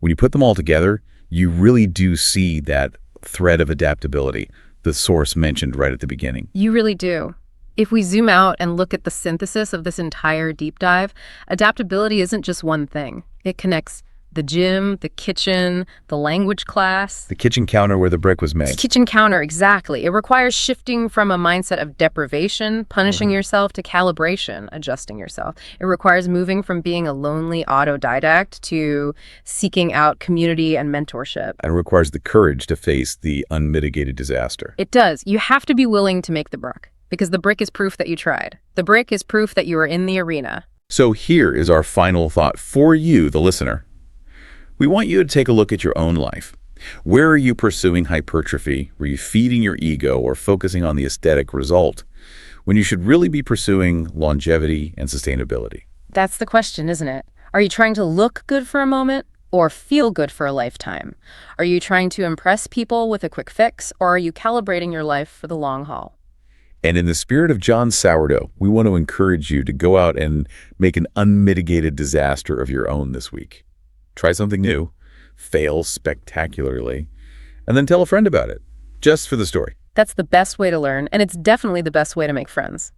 When you put them all together, you really do see that thread of adaptability, the source mentioned right at the beginning. You really do. If we zoom out and look at the synthesis of this entire deep dive, adaptability isn't just one thing. It connects the gym, the kitchen, the language class. The kitchen counter where the brick was made. Kitchen counter, exactly. It requires shifting from a mindset of deprivation, punishing yourself, to calibration, adjusting yourself. It requires moving from being a lonely autodidact to seeking out community and mentorship. And it requires the courage to face the unmitigated disaster. It does. You have to be willing to make the brick, because the brick is proof that you tried. The brick is proof that you are in the arena. So here is our final thought for you, the listener. We want you to take a look at your own life. Where are you pursuing hypertrophy? Were you feeding your ego or focusing on the aesthetic result when you should really be pursuing longevity and sustainability? That's the question, isn't it? Are you trying to look good for a moment or feel good for a lifetime? Are you trying to impress people with a quick fix, or are you calibrating your life for the long haul? And in the spirit of John Sourdough, we want to encourage you to go out and make an unmitigated disaster of your own this week. Try something new, fail spectacularly, and then tell a friend about it, just for the story. That's the best way to learn, and it's definitely the best way to make friends.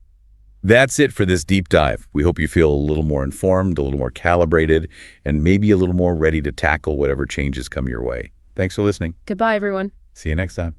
That's it for this deep dive. We hope you feel a little more informed, a little more calibrated, and maybe a little more ready to tackle whatever changes come your way. Thanks for listening. Goodbye, everyone. See you next time.